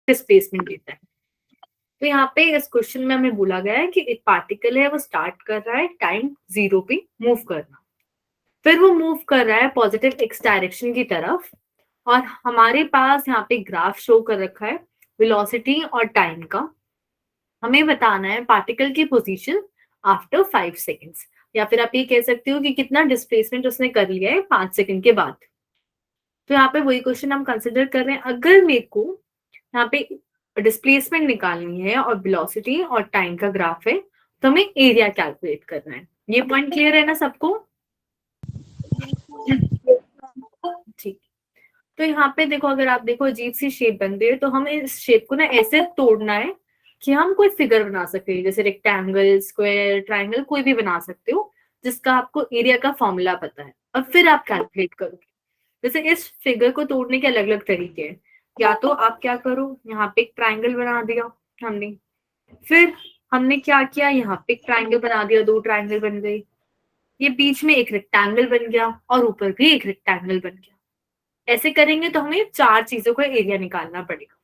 Displacement देता है। तो यहाँ पे इस क्वेश्चन में हमें बोला गया है कि एक पार्टिकल है वो स्टार्ट कर रहा है टाइम 0 पे मूव करना, फिर वो मूव कर रहा है पॉजिटिव एक्स डायरेक्शन की तरफ, और हमारे पास यहाँ पे ग्राफ शो कर रखा है वेलोसिटी और टाइम का। हमें बताना है पार्टिकल की पोजीशन आफ्टर 5 सेकेंड्स, या फिर आप ये कह सकते हो कि कितना डिस्प्लेसमेंट उसने कर लिया है 5 सेकेंड के बाद। तो यहाँ पे वही क्वेश्चन हम कंसिडर कर रहे हैं, अगर मेरे को यहाँ पे डिस्प्लेसमेंट निकालनी है और वेलोसिटी और टाइम का ग्राफ है, तो हमें एरिया कैलकुलेट करना है। ये पॉइंट क्लियर है ना सबको? ठीक। तो यहाँ पे देखो, अगर आप देखो अजीब सी शेप बन रही है, तो हमें इस शेप को ना ऐसे तोड़ना है कि हम कोई फिगर बना सकते हैं, जैसे रेक्टेंगल, स्क्वायर, ट्राइंगल, कोई भी बना सकते हो जिसका आपको एरिया का फॉर्मूला पता है, और फिर आप कैलकुलेट करोगे। जैसे इस फिगर को तोड़ने के अलग अलग तरीके हैं। या तो आप क्या करो, यहाँ पे एक ट्राइंगल बना दिया हमने, फिर हमने क्या किया, यहाँ पे एक ट्राइंगल बना दिया, 2 ट्राइंगल बन गए, ये बीच में एक रेक्टेंगल बन गया और ऊपर भी एक रेक्टेंगल बन गया। ऐसे करेंगे तो हमें 4 चीजों का एरिया निकालना पड़ेगा।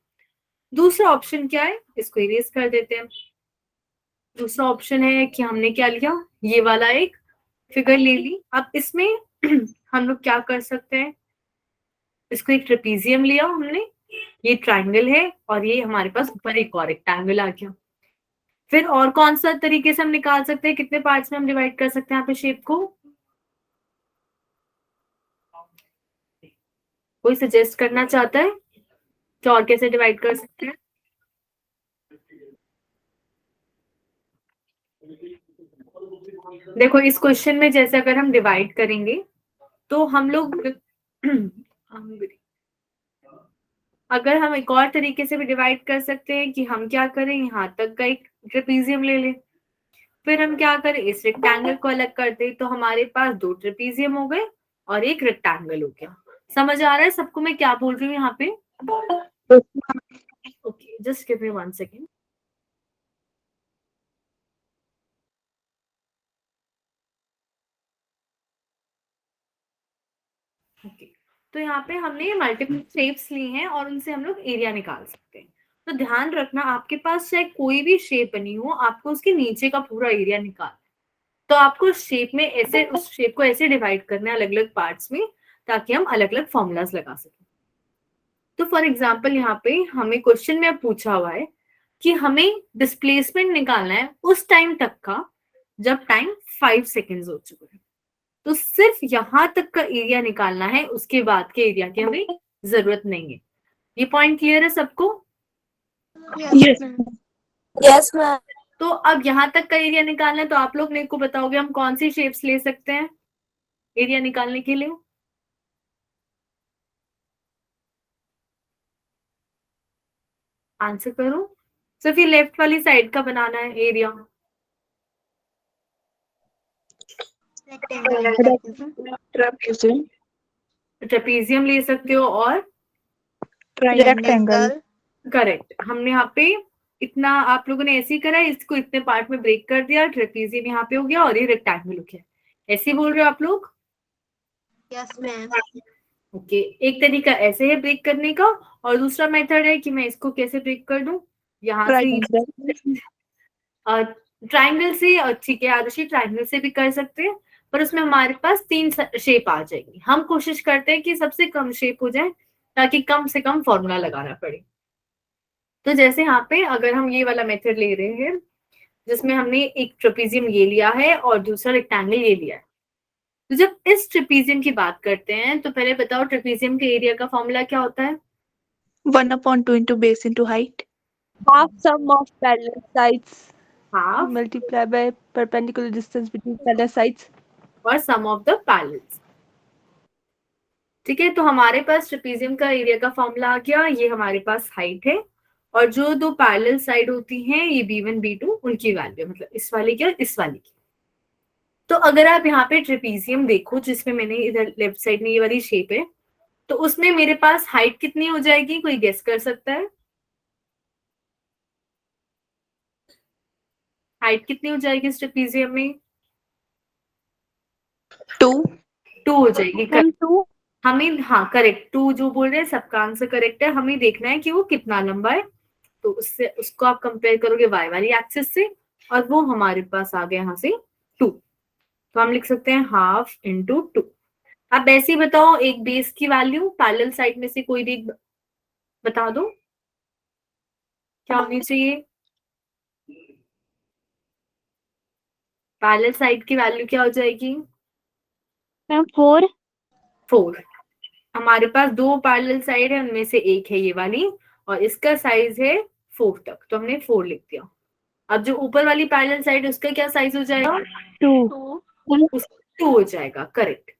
दूसरा ऑप्शन क्या है, इसको इरेज कर देते हैं। दूसरा ऑप्शन है कि हमने क्या लिया, ये वाला एक फिगर ले ली। अब इसमें हम लोग क्या कर सकते हैं, इसको एक ट्रेपीजियम लिया हमने, ये ट्राइंगल है, और ये हमारे पास ऊपर एक और रेक्टेंगल आ गया। फिर और कौन सा तरीके से हम निकाल सकते हैं, कितने पार्ट्स में हम डिवाइड कर सकते हैं यहाँ पे शेप को? कोई सजेस्ट करना चाहता है कि और कैसे डिवाइड कर सकते हैं? देखो इस क्वेश्चन में जैसे अगर हम डिवाइड करेंगे तो हम लोग अगर हम एक और तरीके से भी डिवाइड कर सकते हैं कि हम क्या करें, यहाँ तक का एक ट्रेपीजियम ले लें, फिर हम क्या करें, इस रेक्टेंगल को अलग कर दें, तो हमारे पास 2 ट्रेपीजियम हो गए और एक रेक्टेंगल हो गया। समझ आ रहा है सबको मैं क्या बोल रही हूँ यहाँ पे? Okay, just give me 1 second. Okay, तो यहाँ पे हमने मल्टीपल शेप्स ली हैं और उनसे हम लोग एरिया निकाल सकते हैं। तो ध्यान रखना, आपके पास चाहे कोई भी शेप बनी हो, आपको उसके नीचे का पूरा एरिया निकाल, तो आपको शेप में ऐसे, उस शेप को ऐसे डिवाइड करना है अलग अलग पार्ट्स में, ताकि हम अलग अलग फॉर्मूलाज लगा सकें। तो फॉर एग्जाम्पल यहाँ पे हमें क्वेश्चन में पूछा हुआ है कि हमें डिस्प्लेसमेंट निकालना है उस टाइम तक का जब टाइम 5 सेकेंड्स हो चुके हैं। तो सिर्फ यहां तक का एरिया निकालना है, उसके बाद के एरिया की हमें जरूरत नहीं है। ये पॉइंट क्लियर है सबको? Yes ma'am. तो अब यहाँ तक का एरिया निकालना है, तो आप लोग मेरे को बताओगे हम कौन सी शेप्स ले सकते हैं एरिया निकालने के लिए? आंसर करो। सिर्फ ये लेफ्ट वाली साइड का बनाना है एरिया। ट्रेपीजियम ले सकते हो और रेक्टेंगल। करेक्ट। हमने यहाँ पे इतना आप लोगों ने ऐसे ही करा है, इसको इतने पार्ट में ब्रेक कर दिया, ट्रेपीजियम यहाँ पे हो गया और ये रेक्टेंगल हो गया। ऐसे ही बोल रहे हो आप लोग? Yes ma'am. ओके, एक तरीका ऐसे है ब्रेक करने का, और दूसरा मेथड है कि मैं इसको कैसे ब्रेक कर दूं, यहाँ से ट्राइंगल से। ठीक है आदर्शी, ट्राइंगल से भी कर सकते हैं, पर उसमें हमारे पास 3 शेप आ जाएगी। हम कोशिश करते हैं कि सबसे कम शेप हो जाए ताकि कम से कम फॉर्मूला लगाना पड़े। तो जैसे यहाँ पे अगर हम ये वाला मेथड ले रहे हैं जिसमें हमने एक ट्रेपीजियम ये लिया है और दूसरा रेक्टेंगल ये लिया है, तो जब इस ट्रेपीजियम की बात करते हैं तो पहले बताओ ट्रेपीजियम के एरिया का फॉर्मूला क्या होता है? 1/2 into base into height. Half sum of parallel sides half Multiply by perpendicular distance between parallel sides. और सम ऑफ द पैरेलल्स। ठीक है, तो हमारे पास ट्रेपीजियम का एरिया का फॉर्मूला आ गया, ये हमारे पास हाइट है, और जो 2 पैरेलल साइड होती हैं ये B1 B2, उनकी वैल्यू, मतलब इस वाली की और इस वाली की। तो अगर आप यहाँ पे ट्रेपीजियम देखो जिसमें मैंने इधर लेफ्ट साइड में ये वाली शेप है, तो उसमें मेरे पास हाइट कितनी हो जाएगी, कोई गेस कर सकता है? हाइट कितनी हो जाएगी इस ट्रेपीजियम में? 2 हो जाएगी। हमें, हाँ करेक्ट, 2 जो बोल रहे हैं सबका आंसर करेक्ट है। हमें देखना है कि वो कितना लंबा है, तो उससे उसको आप कंपेयर करोगे y वाली एक्सिस से, और वो हमारे पास आ गया यहाँ से 2, तो हम लिख सकते हैं हाफ इंटू 2। आप ऐसे ही बताओ एक बेस की वैल्यू पैरेलल साइड में से कोई भी बता दो क्या होनी चाहिए। पैरेलल साइड की वैल्यू क्या हो जाएगी? मैम 4। 4। हमारे पास 2 पैरेलल साइड है, उनमें से एक है ये वाली और इसका साइज है 4 तक, तो हमने 4 लिख दिया। अब जो ऊपर वाली पैरेलल साइड है उसका क्या साइज हो जाएगा? 2। 2 हो जाएगा, करेक्ट।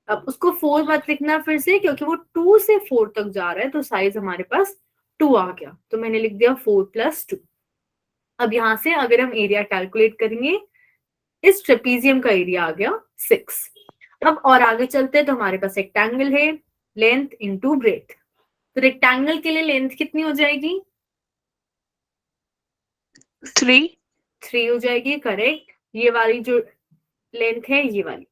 अब उसको 4 मत लिखना फिर से, क्योंकि वो 2 से 4 तक जा रहा है, तो साइज हमारे पास 2 आ गया, तो मैंने लिख दिया 4 + 2। अब यहाँ से अगर हम एरिया कैलकुलेट करेंगे, इस ट्रेपीजियम का एरिया आ गया 6। अब और आगे चलते हैं, तो हमारे पास रेक्टेंगल है, लेंथ इंटू ब्रेथ। तो रेक्टेंगल के लिए लेंथ कितनी हो जाएगी? 3 हो जाएगी, करेक्ट। ये वाली जो लेंथ है ये वाली,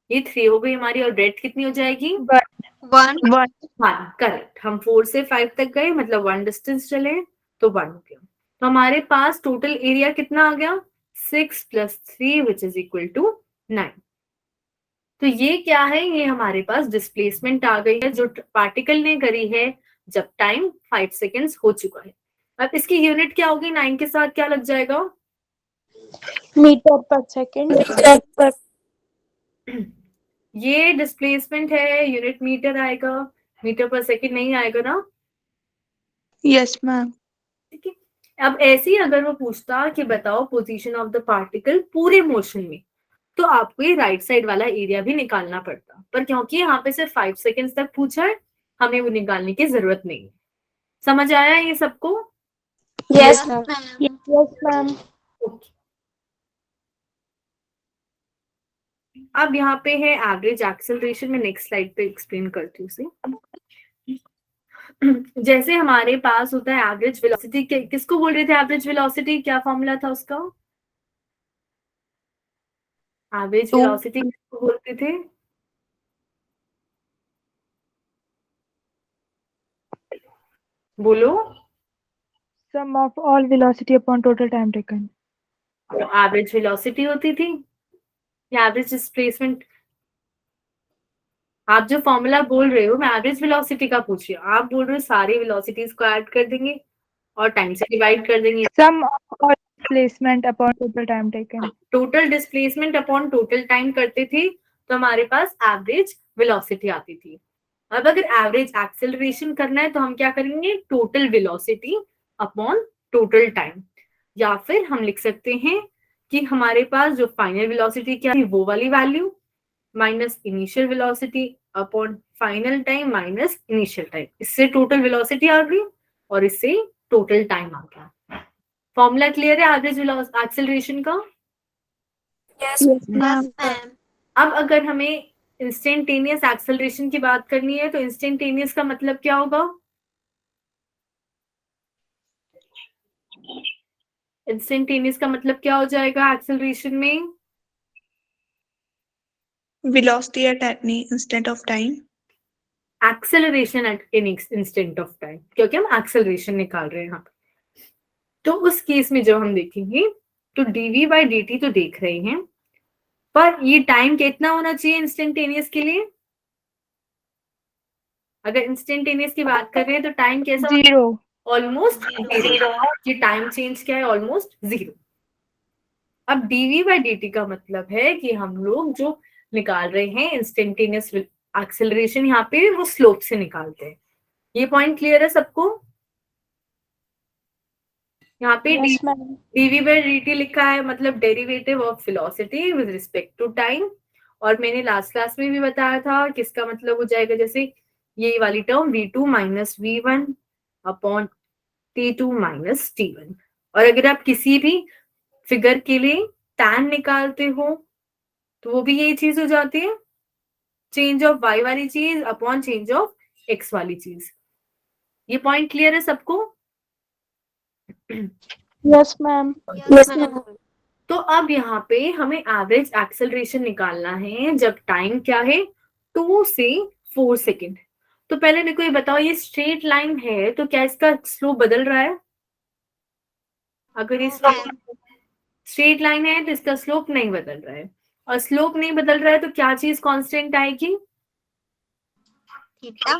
ये 3 हो गई हमारी। और ब्रेथ कितनी हो जाएगी? 1। 1, करेक्ट। हम 4 से 5 तक गए, मतलब 1 डिस्टेंस चले, तो 1 हो गया। तो हमारे पास टोटल एरिया कितना आ गया? 6 + 3 विच इज इक्वल टू 9। तो ये क्या है? ये हमारे पास डिस्प्लेसमेंट आ गई है जो पार्टिकल ने करी है जब टाइम 5 सेकेंड्स हो चुका है। अब इसकी यूनिट क्या होगी? 9 के साथ क्या लग जाएगा? मीटर पर सेकंड। ये डिस्प्लेसमेंट है, यूनिट मीटर आएगा, मीटर पर सेकंड नहीं आएगा ना। Yes, ma'am. ठीक है। अब ऐसे ही अगर वो पूछता कि बताओ पोजीशन ऑफ द पार्टिकल पूरे मोशन में, तो आपको ये राइट साइड वाला एरिया भी निकालना पड़ता, पर क्योंकि यहाँ पे सिर्फ 5 सेकेंड्स तक पूछा है, हमें वो निकालने की जरूरत नहीं है। समझ आया ये सबको? Yes ma'am. ओके। अब यहाँ पे है एवरेज एक्सेलरेशन, मैं नेक्स्ट स्लाइड पे एक्सप्लेन करती हूँ उसे। जैसे हमारे पास होता है एवरेज वेलोसिटी, किसको बोल रहे थे एवरेज वेलोसिटी? क्या फॉर्मूला था उसका? एवरेज वेलोसिटी किसको बोलते थे? बोलो। Sum of all velocity upon total time taken. Average velocity होती थी या एवरेज डिस्प्लेसमेंट? आप जो फॉर्मूला बोल रहे हो, मैं एवरेज वेलोसिटी का पूछ रही हूँ, आप बोल रहे हो सारी वेलोसिटीज को ऐड कर देंगे और टाइम से डिवाइड कर देंगे। Sum of all displacement upon total time taken. Total displacement upon total time करते थे, तो हमारे पास एवरेज वेलोसिटी आती थी। अब अगर एवरेज एक्सेलरेशन करना है, तो हम क्या करेंगे? Total velocity upon total time, या फिर हम लिख सकते हैं कि हमारे पास जो फाइनल वेलोसिटी क्या है वो वाली value minus initial velocity upon final time minus initial time, इससे टोटल वेलोसिटी आ गई और इससे टोटल टाइम आ गया। फॉर्मूला क्लियर है एवरेज एक्सेलरेशन का? Yes ma'am. अब अगर हमें इंस्टेंटेनियस एक्सेलरेशन की बात करनी है, तो इंस्टेंटेनियस का मतलब क्या होगा? इंस्टेंटेनियस का मतलब क्या हो जाएगा एक्सेलरेशन में? Velocity at any instant of time. Acceleration at any instant of time, क्योंकि हम एक्सेलरेशन निकाल रहे हैं यहाँ पे। तो उस केस में जब हम देखेंगे, तो dv/dt तो देख रहे हैं, पर ये टाइम कितना होना चाहिए इंस्टेंटेनियस के लिए? अगर इंस्टेंटेनियस की बात कर रहे हैं, तो टाइम कैसा? 0. ऑलमोस्ट 0। ये टाइम चेंज क्या है? ऑलमोस्ट 0। अब dv/dt का मतलब है कि हम लोग जो निकाल रहे हैं इंस्टेंटेनियस एक्सेलरेशन, यहाँ पे वो स्लोप से निकालते हैं। ये पॉइंट क्लियर है सबको? यहाँ पे यस मैम। dv/dt लिखा है, मतलब derivative of velocity with respect to time. और मैंने लास्ट क्लास में भी बताया था किसका मतलब हो जाएगा, जैसे ये वाली term v2 - v1 upon t2 - t1। और अगर आप किसी भी फिगर के लिए tan निकालते हो, तो वो भी यही चीज हो जाती है, चेंज ऑफ y वाली चीज अपॉन चेंज ऑफ x वाली चीज। ये पॉइंट क्लियर है सबको? Yes ma'am. तो अब यहाँ पे हमें एवरेज एक्सेलरेशन निकालना है जब टाइम क्या है? 2 से 4 सेकेंड। तो पहले मेरे को ये बताओ, ये स्ट्रेट लाइन है तो क्या इसका स्लोप बदल रहा है? अगर ये स्ट्रेट लाइन है तो इसका स्लोप नहीं बदल रहा है, और स्लोप नहीं बदल रहा है तो क्या चीज कांस्टेंट आएगी? थीटा।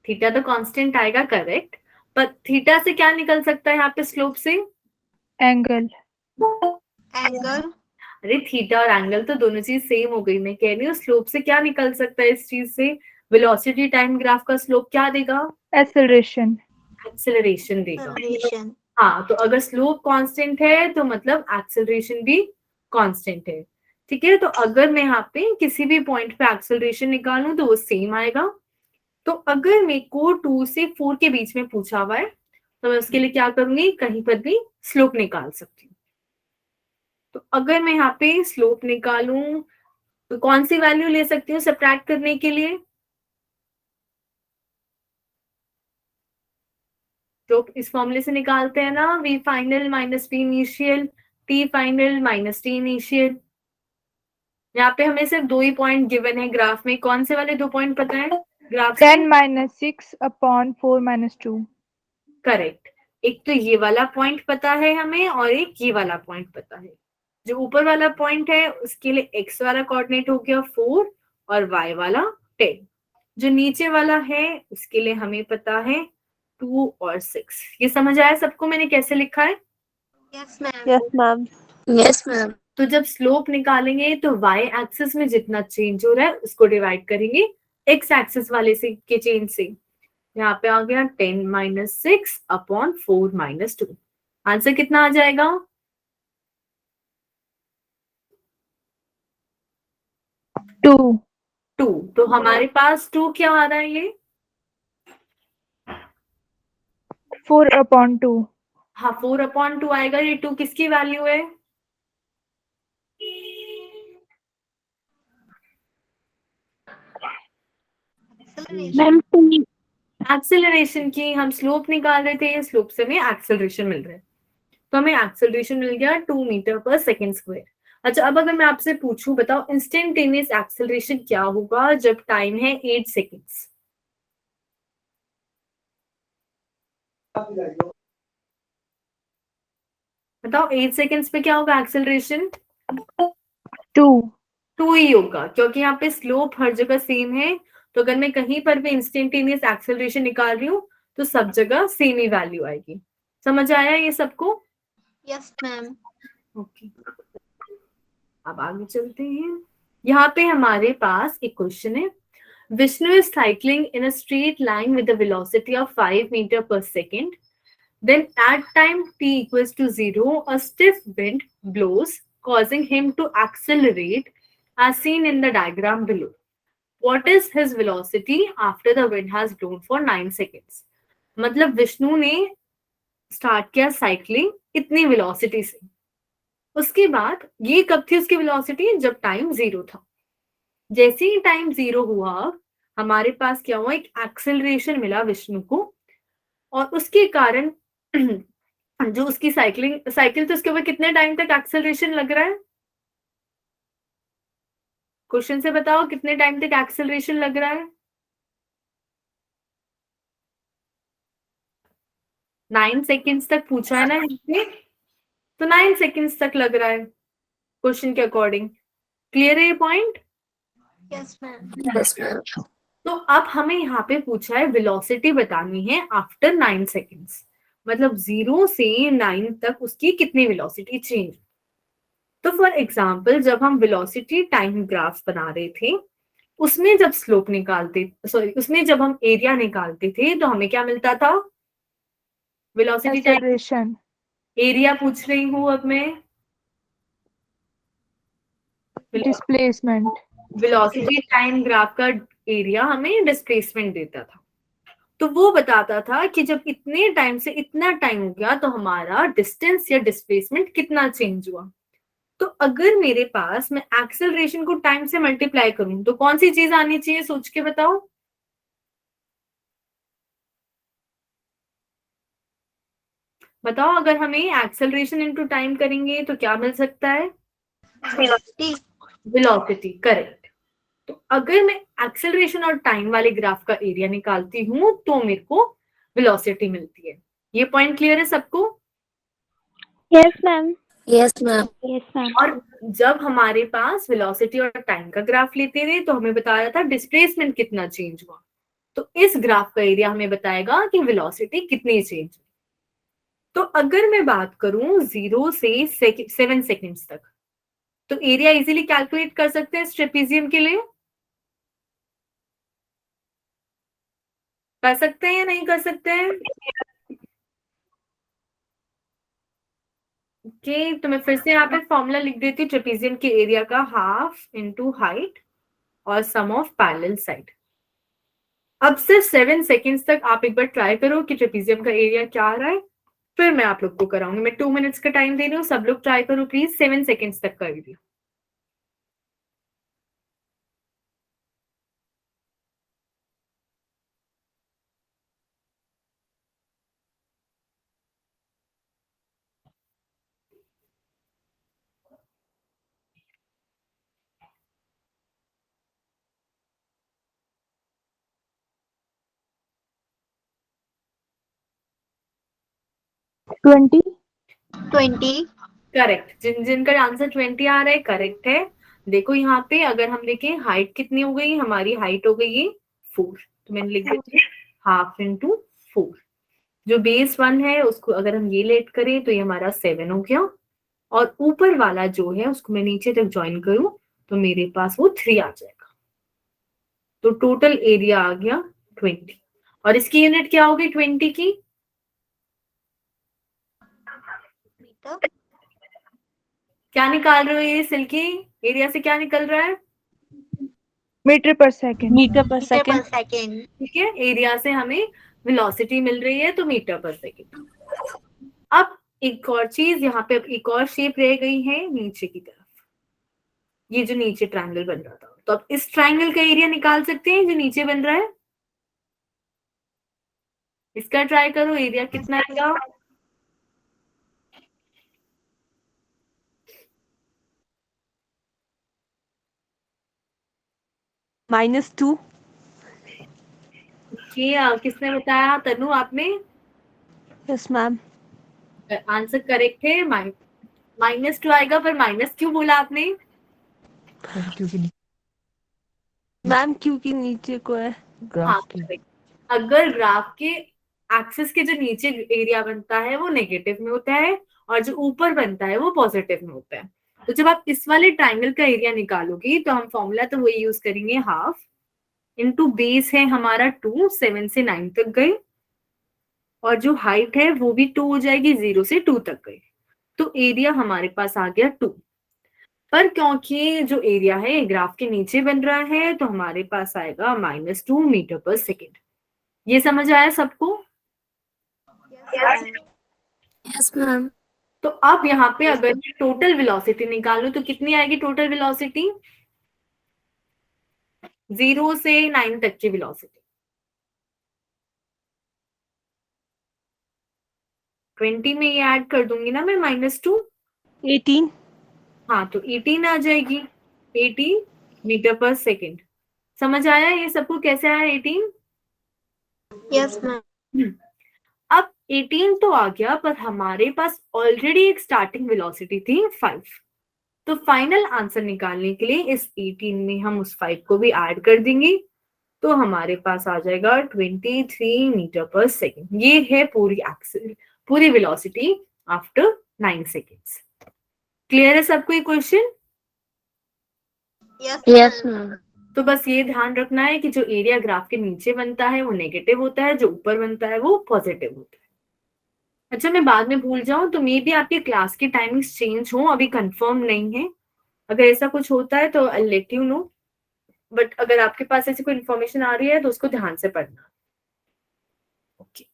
थीटा तो कांस्टेंट आएगा, करेक्ट। पर थीटा से क्या निकल सकता है यहाँ पे स्लोप से? एंगल। एंगल। अरे थीटा और एंगल तो दोनों चीज सेम हो गई, मैं कह रही हूँ स्लोप से क्या निकल सकता है इस चीज से? वेलोसिटी टाइम ग्राफ का स्लोप क्या देगा? एक्सेलरेशन। एक्सेलरेशन देगा। एक्सेलरेशन। हाँ, तो अगर स्लोप कांस्टेंट है तो मतलब एक्सेलरेशन भी कांस्टेंट है, ठीक है। तो अगर मैं यहाँ पे किसी भी पॉइंट पे एक्सेलरेशन निकालूं तो वो सेम आएगा। तो अगर मेरे को 2 से 4 के बीच में पूछा हुआ है तो मैं उसके लिए क्या करूंगी, कहीं पर भी स्लोप निकाल सकती हूँ। तो अगर मैं यहाँ पे स्लोप निकालूं तो कौन सी वैल्यू ले सकती हूँ सब्ट्रैक्ट करने के लिए? तो इस फॉर्मूले से निकालते हैं ना, v final minus v initial, t final minus t initial. यहाँ पे हमें सिर्फ 2 ही पॉइंट गिवन है ग्राफ में, कौन से वाले 2 पॉइंट पता है ग्राफ से? 10 - 6 upon 4 - 2। करेक्ट। एक तो ये वाला पॉइंट पता है हमें और एक ये वाला पॉइंट पता है। जो ऊपर वाला पॉइंट है उसके लिए x वाला कोऑर्डिनेट हो गया 4 और y वाला 10। जो नीचे वाला है उसके लिए हमें पता है 2 और 6। ये समझ आया सबको मैंने कैसे लिखा है? Yes ma'am. Yes ma'am. Yes ma'am. तो जब स्लोप निकालेंगे तो y एक्सिस में जितना चेंज हो रहा है उसको डिवाइड करेंगे x एक्सिस वाले से के चेंज से। यहाँ पे आ गया 10 - 6 अपॉन 4 - 2। आंसर कितना आ जाएगा? 2। 2। तो हमारे पास 2 क्या आ रहा है ये? 4/2। हाँ, 4/2 आएगा। ये 2 किसकी वैल्यू है? मैम 2। एक्सेलरेशन की। हम स्लोप निकाल रहे थे, स्लोप से हमें एक्सेलरेशन मिल रहा है, तो हमें एक्सेलरेशन मिल गया 2 मीटर पर सेकेंड स्क्वायर। अच्छा, अब अगर मैं आपसे पूछूं, बताओ इंस्टेंटेनियस एक्सेलरेशन क्या होगा जब टाइम है 8 सेकेंड्स? बताओ 8 सेकेंड्स पे क्या होगा एक्सेलरेशन? 2 ही होगा, क्योंकि यहाँ पे स्लोप हर जगह सेम है। तो अगर मैं कहीं पर भी इंस्टेंटेनियस एक्सेलरेशन निकाल रही हूँ तो सब जगह सेम ही वैल्यू आएगी। समझ आया ये सबको? Yes ma'am. ओके, अब आगे चलते हैं। यहाँ पे हमारे पास एक क्वेश्चन है। Vishnu is cycling in a straight line with a velocity of 5 meter per second. Then at time t equals to 0, a stiff wind blows, causing him to accelerate as seen in the diagram below. What is his velocity after the wind has blown for 9 seconds? मतलब विष्णु ने start किया cycling इतनी velocity से, उसके बाद ये कब थी उसकी वेलोसिटी? जब टाइम 0 था। जैसे ही टाइम 0 हुआ हमारे पास क्या हुआ, एक एक्सेलरेशन मिला विष्णु को, और उसके कारण जो उसकी साइकिल तो उसके ऊपर कितने टाइम तक एक्सेलरेशन लग रहा है? क्वेश्चन से बताओ कितने टाइम तक एक्सेलरेशन लग रहा है? 9 सेकेंड्स तक पूछा है ना इसने, तो 9 सेकेंड्स तक लग रहा है क्वेश्चन के अकॉर्डिंग। क्लियर है ये point? Yes ma'am. Yes ma'am. तो अब हमें यहाँ पे पूछा है वेलोसिटी बतानी है आफ्टर 9 सेकेंड्स, मतलब 0 से 9 तक उसकी कितनी वेलोसिटी चेंज। तो फॉर एग्जांपल जब हम वेलोसिटी टाइम ग्राफ बना रहे थे उसमें जब स्लोप निकालते, सॉरी उसमें जब हम एरिया निकालते थे तो हमें क्या मिलता था? Velocity time acceleration. एरिया पूछ रही हूँ अब मैं। डिस्प्लेसमेंट। वेलोसिटी टाइम ग्राफ का एरिया हमें डिस्प्लेसमेंट देता था, तो वो बताता था कि जब इतने टाइम से इतना टाइम हो गया तो हमारा डिस्टेंस या डिस्प्लेसमेंट कितना चेंज हुआ। तो अगर मेरे पास मैं एक्सेलरेशन को टाइम से मल्टीप्लाई करूं तो कौन सी चीज आनी चाहिए, सोच के बताओ। बताओ, अगर हमें एक्सेलरेशन इनटू टाइम करेंगे तो क्या मिल सकता है? वेलोसिटी। Velocity, correct. तो अगर मैं एक्सेलरेशन और टाइम वाले ग्राफ का एरिया निकालती हूँ तो मेरे को वेलोसिटी मिलती है। ये पॉइंट क्लियर है सबको? Yes, ma'am. Yes, ma'am. Yes, ma'am. और जब हमारे पास वेलोसिटी और टाइम का ग्राफ लेते थे तो हमें बताया था डिस्प्लेसमेंट कितना चेंज हुआ। तो इस ग्राफ का एरिया हमें बताएगा कि वेलोसिटी कितनी चेंज हुई। तो अगर मैं बात करूं 0 से 7 सेकेंड्स तक, तो एरिया इजीली कैलकुलेट कर सकते हैं ट्रेपेजियम के लिए। कर सकते हैं या नहीं कर सकते हैं? ओके, तो मैं फिर से यहाँ पे फॉर्मूला लिख देती हूँ ट्रेपेजियम के एरिया का, हाफ इंटू हाइट और सम ऑफ पैरेलल साइड। अब सिर्फ 7 सेकेंड्स तक आप एक बार ट्राई करो कि ट्रेपेजियम का एरिया क्या आ रहा है, फिर मैं आप लोग को कराऊंगी। मैं 2 मिनट्स का टाइम दे रही हूँ, सब लोग ट्राई करो प्लीज 7 सेकेंड्स तक का एरिया। ट्वेंटी। 20. करेक्ट, जिनका आंसर 20 आ रहा है करेक्ट है। देखो यहाँ पे अगर हम देखें हाइट कितनी हो गई, हमारी हाइट हो गई है 4, तो मैंने लिख दिया हाफ इंटू 4। जो बेस 1 है उसको अगर हम ये लेट करें तो ये हमारा 7 हो गया, और ऊपर वाला जो है उसको मैं नीचे तक ज्वाइन करूं तो मेरे पास वो 3 आ जाएगा। तो टोटल एरिया आ गया 20, और इसकी यूनिट क्या होगी 20 की? Meter. क्या निकाल रहे हो ये सिल्की? एरिया से क्या निकल रहा है? Metre per second. मीटर पर Meter सेकेंड। per second. ठीक है, एरिया से हमें वेलोसिटी मिल रही है तो मीटर पर सेकेंड। अब एक और चीज यहाँ पे, अब एक और शेप रह गई है नीचे की तरफ, ये जो नीचे ट्रायंगल बन रहा था, तो अब इस ट्रायंगल का एरिया निकाल सकते हैं जो नीचे बन रहा है। इसका ट्राई करो, एरिया कितना आएगा? -2। किसने बताया? तनु आपने? Yes ma'am. आंसर करेक्ट है, -2 आएगा, पर माइनस क्यों बोला आपने? मैम क्योंकि नीचे को है। हाँ correct। अगर ग्राफ के एक्सिस के जो नीचे एरिया बनता है वो नेगेटिव में होता है, और जो ऊपर बनता है वो पॉजिटिव में होता है। तो जब आप इस वाले ट्राइंगल का एरिया निकालोगी तो हम फॉर्मूला तो वही यूज करेंगे, हाफ इंटू बेस है हमारा 2, 7 से 9 तक गए, और जो हाइट है वो भी 2 हो जाएगी, 0 से 2 तक गई। तो एरिया हमारे पास आ गया 2। पर क्योंकि जो एरिया है ग्राफ के नीचे बन रहा है तो हमारे पास आएगा -2 मीटर पर सेकेंड। ये समझ आया सबको? Yes, ma'am. Yes, ma'am. तो अब यहाँ पे अगर मैं टोटल वेलोसिटी निकालूं तो कितनी आएगी टोटल वेलोसिटी? 0 से 9 तक की वेलोसिटी 20 में ये ऐड कर दूंगी ना मैं -2, 18। हाँ तो 18 आ जाएगी, 18 मीटर पर सेकेंड। समझ आया ये सबको कैसे आया 18? Yes, ma'am. अब 18 तो आ गया, पर हमारे पास ऑलरेडी एक स्टार्टिंग वेलोसिटी थी 5। तो फाइनल आंसर निकालने के लिए इस 18 में हम उस 5 को भी ऐड कर देंगे, तो हमारे पास आ जाएगा 23 मीटर पर सेकेंड। ये है पूरी वेलोसिटी आफ्टर 9 सेकेंड्स। क्लियर है सबको ये क्वेश्चन? Yes, ma'am. तो बस ये ध्यान रखना है कि जो एरिया ग्राफ के नीचे बनता है वो नेगेटिव होता है, जो ऊपर बनता है वो पॉजिटिव होता है। अच्छा, मैं बाद में भूल जाऊं तो मे भी आपकी क्लास की टाइमिंग्स चेंज हो, अभी कंफर्म नहीं है। अगर ऐसा कुछ होता है तो I let you know, but अगर आपके पास ऐसी कोई इन्फॉर्मेशन आ रही है तो उसको ध्यान से पढ़ना। ओके,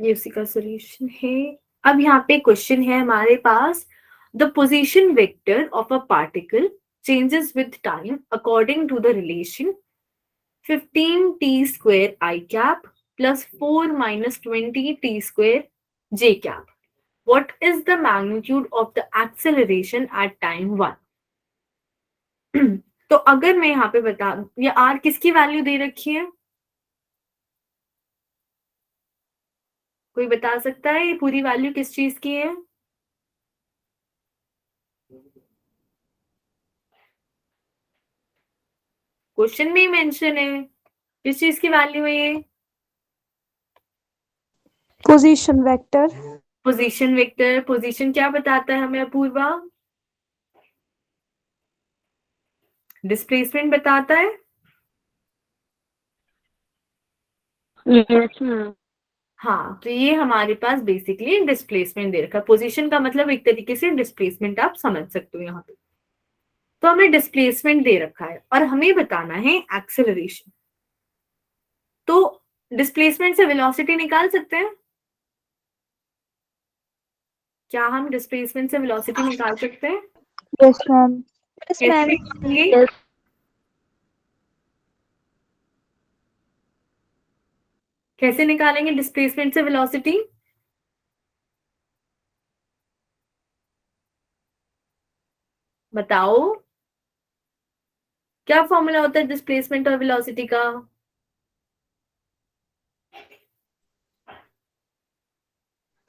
ये उसी का सोल्यूशन है। अब यहाँ पे क्वेश्चन है हमारे पास, the position vector of a particle changes with time according to the relation 15t² I cap plus 4 minus 20t² j cap. What is the magnitude of the acceleration at time 1? तो अगर मैं यहाँ पे बता, ये r किसकी value दे रखी है? कोई बता सकता है ये पूरी वैल्यू किस चीज की है? क्वेश्चन में ही मेंशन है, किस चीज की वैल्यू है ये? Position vector. Position vector. Position क्या बताता है हमें अपूर्वा? डिस्प्लेसमेंट बताता है। Yes, ma'am. हाँ, तो ये हमारे पास बेसिकली डिस्प्लेसमेंट दे रखा है। पोजीशन का मतलब एक तरीके से डिस्प्लेसमेंट आप समझ सकते हो यहाँ पे। तो हमें डिस्प्लेसमेंट दे रखा है और हमें बताना है एक्सेलरेशन। तो डिस्प्लेसमेंट से वेलोसिटी निकाल सकते हैं? क्या हम डिस्प्लेसमेंट से वेलोसिटी निकाल सकते हैं? Yes, ma'am. Yes, कैसे ma'am. निकालेंगे? Yes. कैसे निकालेंगे डिस्प्लेसमेंट से वेलोसिटी? बताओ, क्या फॉर्मूला होता है डिस्प्लेसमेंट और वेलोसिटी का?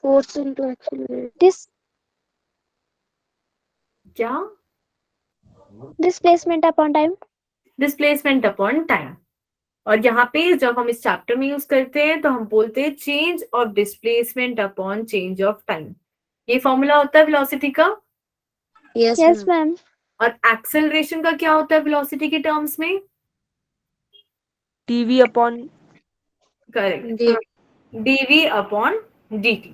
Force into acceleration. क्या? Displacement upon time. Displacement upon time. और यहाँ पे जब हम इस चैप्टर में यूज करते हैं तो हम बोलते हैं change of displacement upon change of time. ये फॉर्मूला होता है वेलोसिटी का। Yes, Yes, ma'am. ma'am. और एक्सेलरेशन का क्या होता है वेलोसिटी के टर्म्स में? dv upon correct, D. dv upon dt।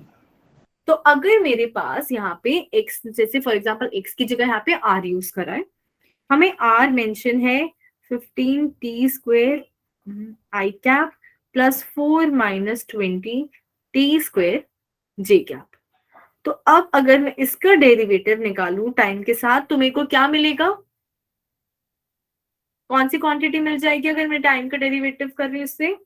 तो अगर मेरे पास यहाँ पे x, जैसे फॉर एग्जांपल x की जगह यहाँ पे r यूज करा है, हमें r मेंशन है 15t square i cap plus 4 minus 20 t square j cap. तो अब अगर मैं इसका डेरिवेटिव निकालूं टाइम के साथ तो मेरे को क्या मिलेगा? कौन सी क्वांटिटी मिल जाएगी अगर मैं टाइम का डेरिवेटिव कर रही हूँ उससे?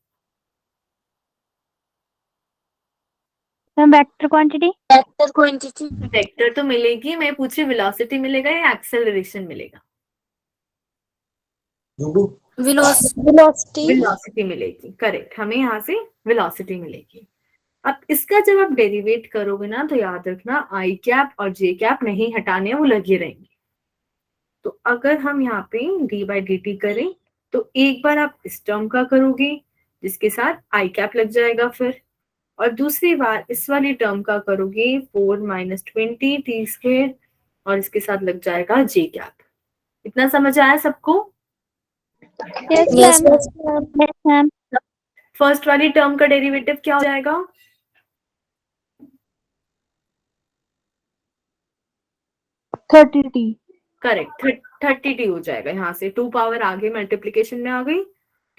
Ma'am, vector quantity. Vector quantity. Vector तो मिलेगी, मैं पूछ रही वेलोसिटी मिलेगा या एक्सेलरेशन मिलेगा? Velocity. वेलोसिटी मिलेगी। करेक्ट, हमें यहाँ से वेलोसिटी मिलेगी। अब इसका जब आप डेरिवेट करोगे ना तो याद रखना आई कैप और जे कैप नहीं हटाने, वो लगे रहेंगे। तो अगर हम यहाँ पे डी बाई डी टी करें तो एक बार आप इस टर्म का करोगे जिसके साथ आई कैप लग जाएगा फिर, और दूसरी बार इस वाली टर्म का करोगे 4 माइनस 20 टी स्क्वायर और इसके साथ लग जाएगा जे कैप। इतना समझ आया सबको? Yes, Yes, ma'am. ma'am. Yes, ma'am. First वाली टर्म का डेरिवेटिव क्या हो जाएगा? Thirty T. करेक्ट, 30t हो जाएगा। यहाँ से 2 पावर आगे मल्टीप्लीकेशन में आ गई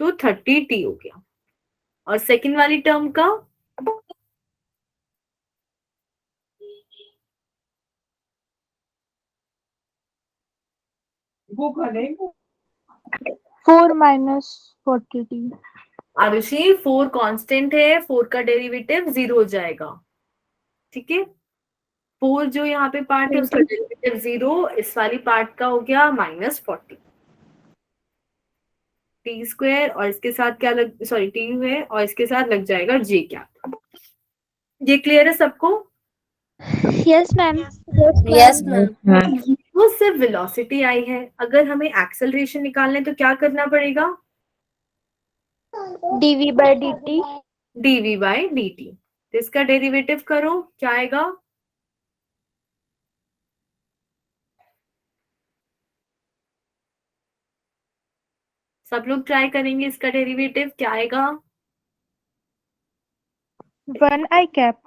तो 30t हो गया। और सेकंड वाली टर्म का? Four minus 40 t. Arushi 4 constant है, 4 का डेरिवेटिव 0 हो जाएगा। ठीक है, 4 जो यहाँ पे पार्ट है उसका डेरिवेटिव 0, इस वाली पार्ट का हो गया माइनस 40 टी स्क्वायर और इसके साथ क्या लग, सॉरी टी है और इसके साथ लग जाएगा जे कैप। ये क्लियर है सबको? Yes, ma'am. Yes, ma'am. वो सिर्फ वेलोसिटी आई है। अगर हमें एक्सेलरेशन निकालने तो क्या करना पड़ेगा? dv by dt. dv by dt। तो इसका डेरिवेटिव करो, क्या आएगा? सब लोग ट्राई करेंगे, इसका डेरिवेटिव क्या आएगा? 1 आई कैप।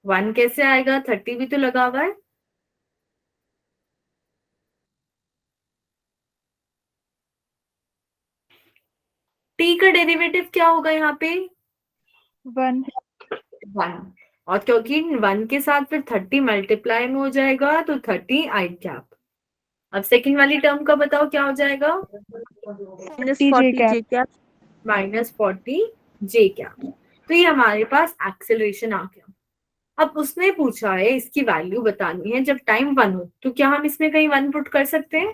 1 कैसे आएगा? 30 भी तो लगा हुआ है। t का डेरिवेटिव क्या होगा यहाँ पे? 1 1। और क्योंकि 1 के साथ फिर 30 मल्टीप्लाई में हो जाएगा तो 30 आई कैप। अब सेकंड वाली टर्म का बताओ क्या हो जाएगा? minus TJ 40 cap. j cap. Minus 40 जे कैप। तो ये हमारे पास एक्सेलरेशन आ गया। अब उसने पूछा है इसकी वैल्यू बतानी है जब टाइम 1 हो, तो क्या हम इसमें कहीं 1 पुट कर सकते हैं?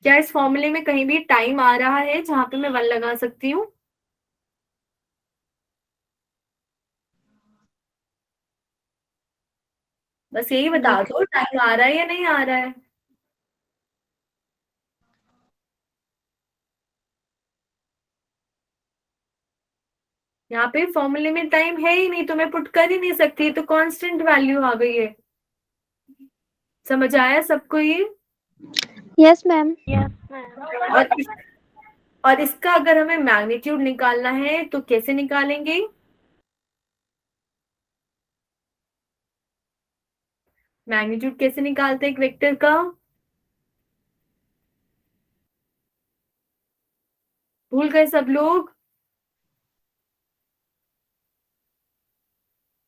क्या इस फॉर्मूले में कहीं भी टाइम आ रहा है जहां पे मैं 1 लगा सकती हूँ? बस यही बता दो, टाइम आ रहा है या नहीं आ रहा है? यहाँ पे फॉर्मूले में टाइम है ही नहीं, तो मैं पुट कर ही नहीं सकती, तो कांस्टेंट वैल्यू आ गई है। समझ आया सबको ये? Yes ma'am. और और इसका अगर हमें मैग्नीट्यूड निकालना है तो कैसे निकालेंगे? मैग्नीट्यूड कैसे निकालते हैं एक वेक्टर का? भूल गए सब लोग?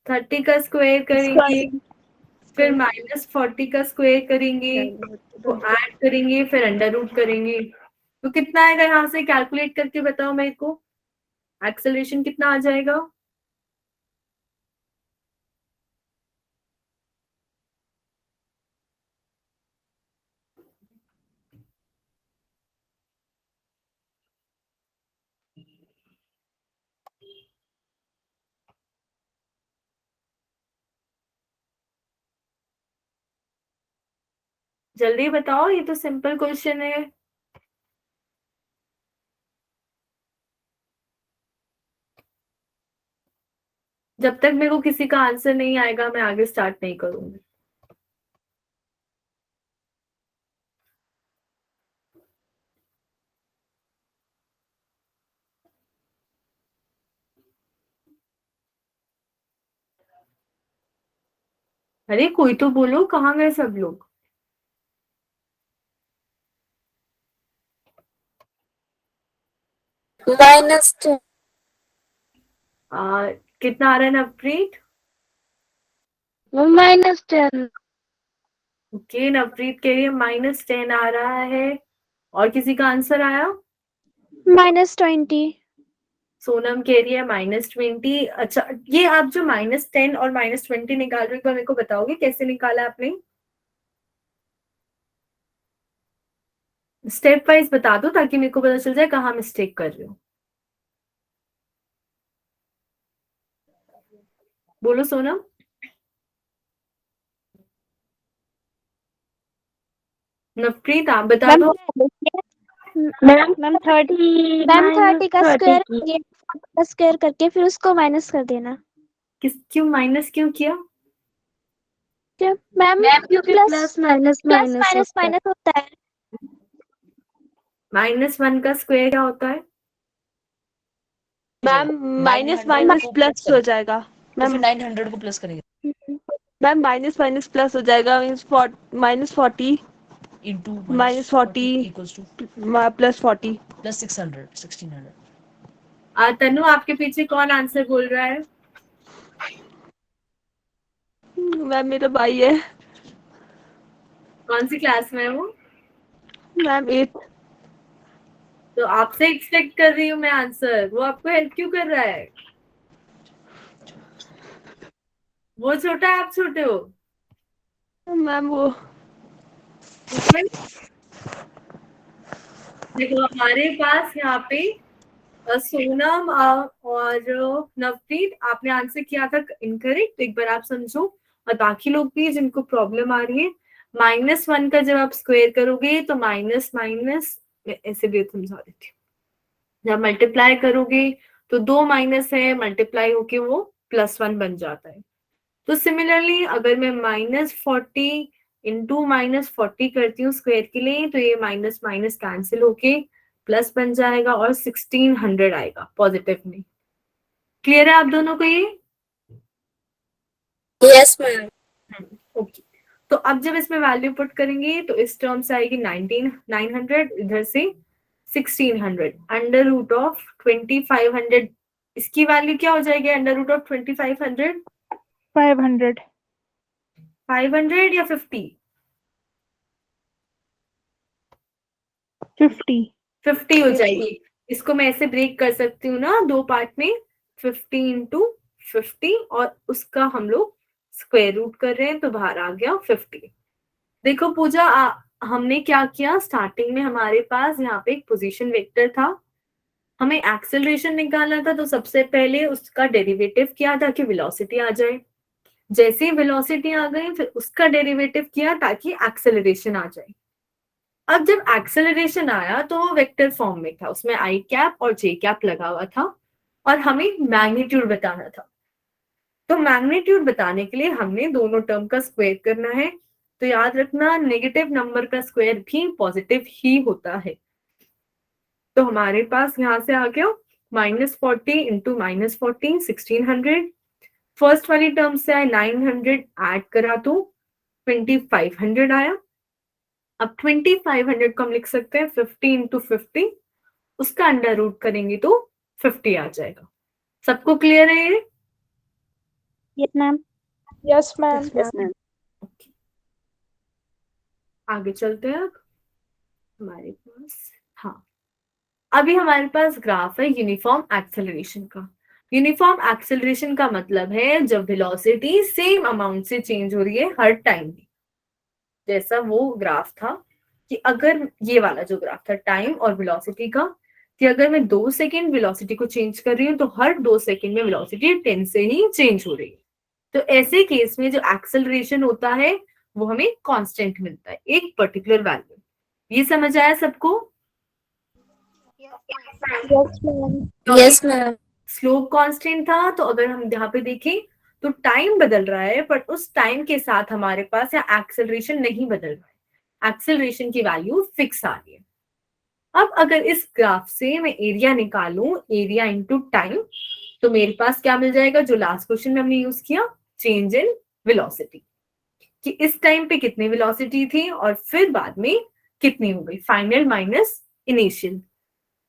30 का स्क्वायर करेंगे, फिर -40 का स्क्वायर करेंगे, तो ऐड करेंगे, फिर अंडर रूट करेंगे। तो कितना आएगा यहाँ से? कैलकुलेट करके बताओ मेरे को, एक्सेलरेशन कितना आ जाएगा? जल्दी बताओ, ये तो सिंपल क्वेश्चन है। जब तक मेरे को किसी का आंसर नहीं आएगा मैं आगे स्टार्ट नहीं करूंगी। अरे कोई तो बोलो, कहाँ गए सब लोग? -10. कितना आ रहा है नवप्रीत? -10. ओके, नवप्रीत के लिए -10 आ रहा है। और किसी का आंसर आया? -20। सोनम कह रही है -20। अच्छा, ये आप जो -10 और -20 निकाल रहे हो, एक बार मेरे को बताओगे कैसे निकाला आपने? स्टेप वाइज बता दो ताकि मेरे को पता चल जाए कहाँ मिस्टेक कर रहे हो। बोलो सोनम। नवप्रीत आप बता दो। मैम 30 का स्क्वायर करके फिर उसको माइनस कर देना। क्यों माइनस क्यों किया? मैम क्योंकि प्लस माइनस माइनस माइनस होता है। -1 का स्क्वायर क्या होता है? मैम माइनस माइनस प्लस हो जाएगा। मैम 900 को प्लस करेंगे मैम माइनस माइनस प्लस हो जाएगा, means -40 into -40 equals to +40 plus 600 1600। Tanu, आपके पीछे कौन आंसर बोल रहा है? मैम मेरा भाई है। कौन सी क्लास में है वो? Ma'am 8th। तो आपसे एक्सपेक्ट कर रही हूँ मैं आंसर, वो आपको हेल्प क्यों कर रहा है? वो छोटा है, आप छोटे हो? मैम वो उसमें देखो, हमारे पास यहाँ पे सोनम और नवप्रीत, आपने आंसर किया था इनकरेक्ट। एक बार आप समझो, और बाकी लोग भी जिनको प्रॉब्लम आ रही है, -1 का जब आप स्क्वायर करोगे तो माइनस माइनस, ऐसे भी समझा देती हूँ, जब मल्टीप्लाई करोगे तो 2 माइनस है, मल्टीप्लाई होके वो +1 बन जाता है। तो सिमिलरली अगर मैं -40 इंटू -40 करती हूँ स्क्वायर के लिए, तो ये माइनस माइनस कैंसिल होके प्लस बन जाएगा और 1600 आएगा पॉजिटिव में। क्लियर है आप दोनों को ये? Yes ma'am. ओके, तो अब जब इसमें वैल्यू पुट करेंगे तो इस टर्म से आएगी 900, इधर से 1600, √2500। इसकी वैल्यू क्या हो जाएगी √2500? 500 500 या 50? 50 50 हो जाएगी। इसको मैं ऐसे ब्रेक कर सकती हूँ ना 2 पार्ट में, 50 इंटू 50, और उसका हम लोग स्क्वायर रूट कर रहे हैं तो बाहर आ गया 50। देखो पूजा, हमने क्या किया, स्टार्टिंग में हमारे पास यहाँ पे एक पोजीशन वेक्टर था, हमें एक्सेलरेशन निकालना था, तो सबसे पहले उसका डेरिवेटिव किया ताकि वेलोसिटी आ जाए। जैसे ही वेलोसिटी आ गई फिर उसका डेरिवेटिव किया ताकि एक्सेलरेशन आ जाए। अब जब एक्सेलरेशन आया तो वो वेक्टर फॉर्म में था, उसमें आई कैप और जे कैप लगा हुआ था और हमें मैग्नीट्यूड बताना था। तो मैग्नीट्यूड बताने के लिए हमने दोनों टर्म का स्क्वायर करना है। तो याद रखना नेगेटिव नंबर का स्क्वायर भी पॉजिटिव ही होता है। तो हमारे पास यहाँ से आ गया -40 इंटू -40 1600। फर्स्ट वाली टर्म से आए 900, ऐड करा तो 2500 आया। अब 2500 को हम लिख सकते हैं 50 इंटू 50, उसका अंडर रूट करेंगे तो 50 आ जाएगा। सबको क्लियर है ये? Yes, ma'am. Yes, ma'am. Yes, ma'am. Okay. आगे चलते हैं अब हमारे पास। हाँ, अभी हमारे पास ग्राफ है यूनिफॉर्म एक्सेलरेशन का। यूनिफॉर्म एक्सेलरेशन का मतलब है जब वेलोसिटी सेम अमाउंट से चेंज हो रही है हर टाइम में। जैसा वो ग्राफ था कि अगर ये वाला जो ग्राफ था टाइम और वेलोसिटी का, कि अगर मैं 2 सेकेंड वेलोसिटी को चेंज कर रही हूँ तो हर 2 सेकेंड में वेलोसिटी 10 से ही चेंज हो रही है। तो ऐसे केस में जो एक्सेलरेशन होता है वो हमें कांस्टेंट मिलता है, एक पर्टिकुलर वैल्यू। ये समझ आया सबको? Yes, ma'am. Yes, ma'am. Slope constant था, तो अगर हम यहाँ पे देखें तो टाइम बदल रहा है पर उस टाइम के साथ हमारे पास या एक्सेलरेशन नहीं बदल रहा है, एक्सेलरेशन की वैल्यू फिक्स आ रही है। अब अगर इस ग्राफ से मैं एरिया निकालूं, एरिया इंटू टाइम, तो मेरे पास क्या मिल जाएगा जो लास्ट क्वेश्चन में हमने यूज किया, चेंज इन वेलोसिटी, कि इस टाइम पे कितनी वेलोसिटी थी और फिर बाद में कितनी हो गई, फाइनल माइनस इनिशियल।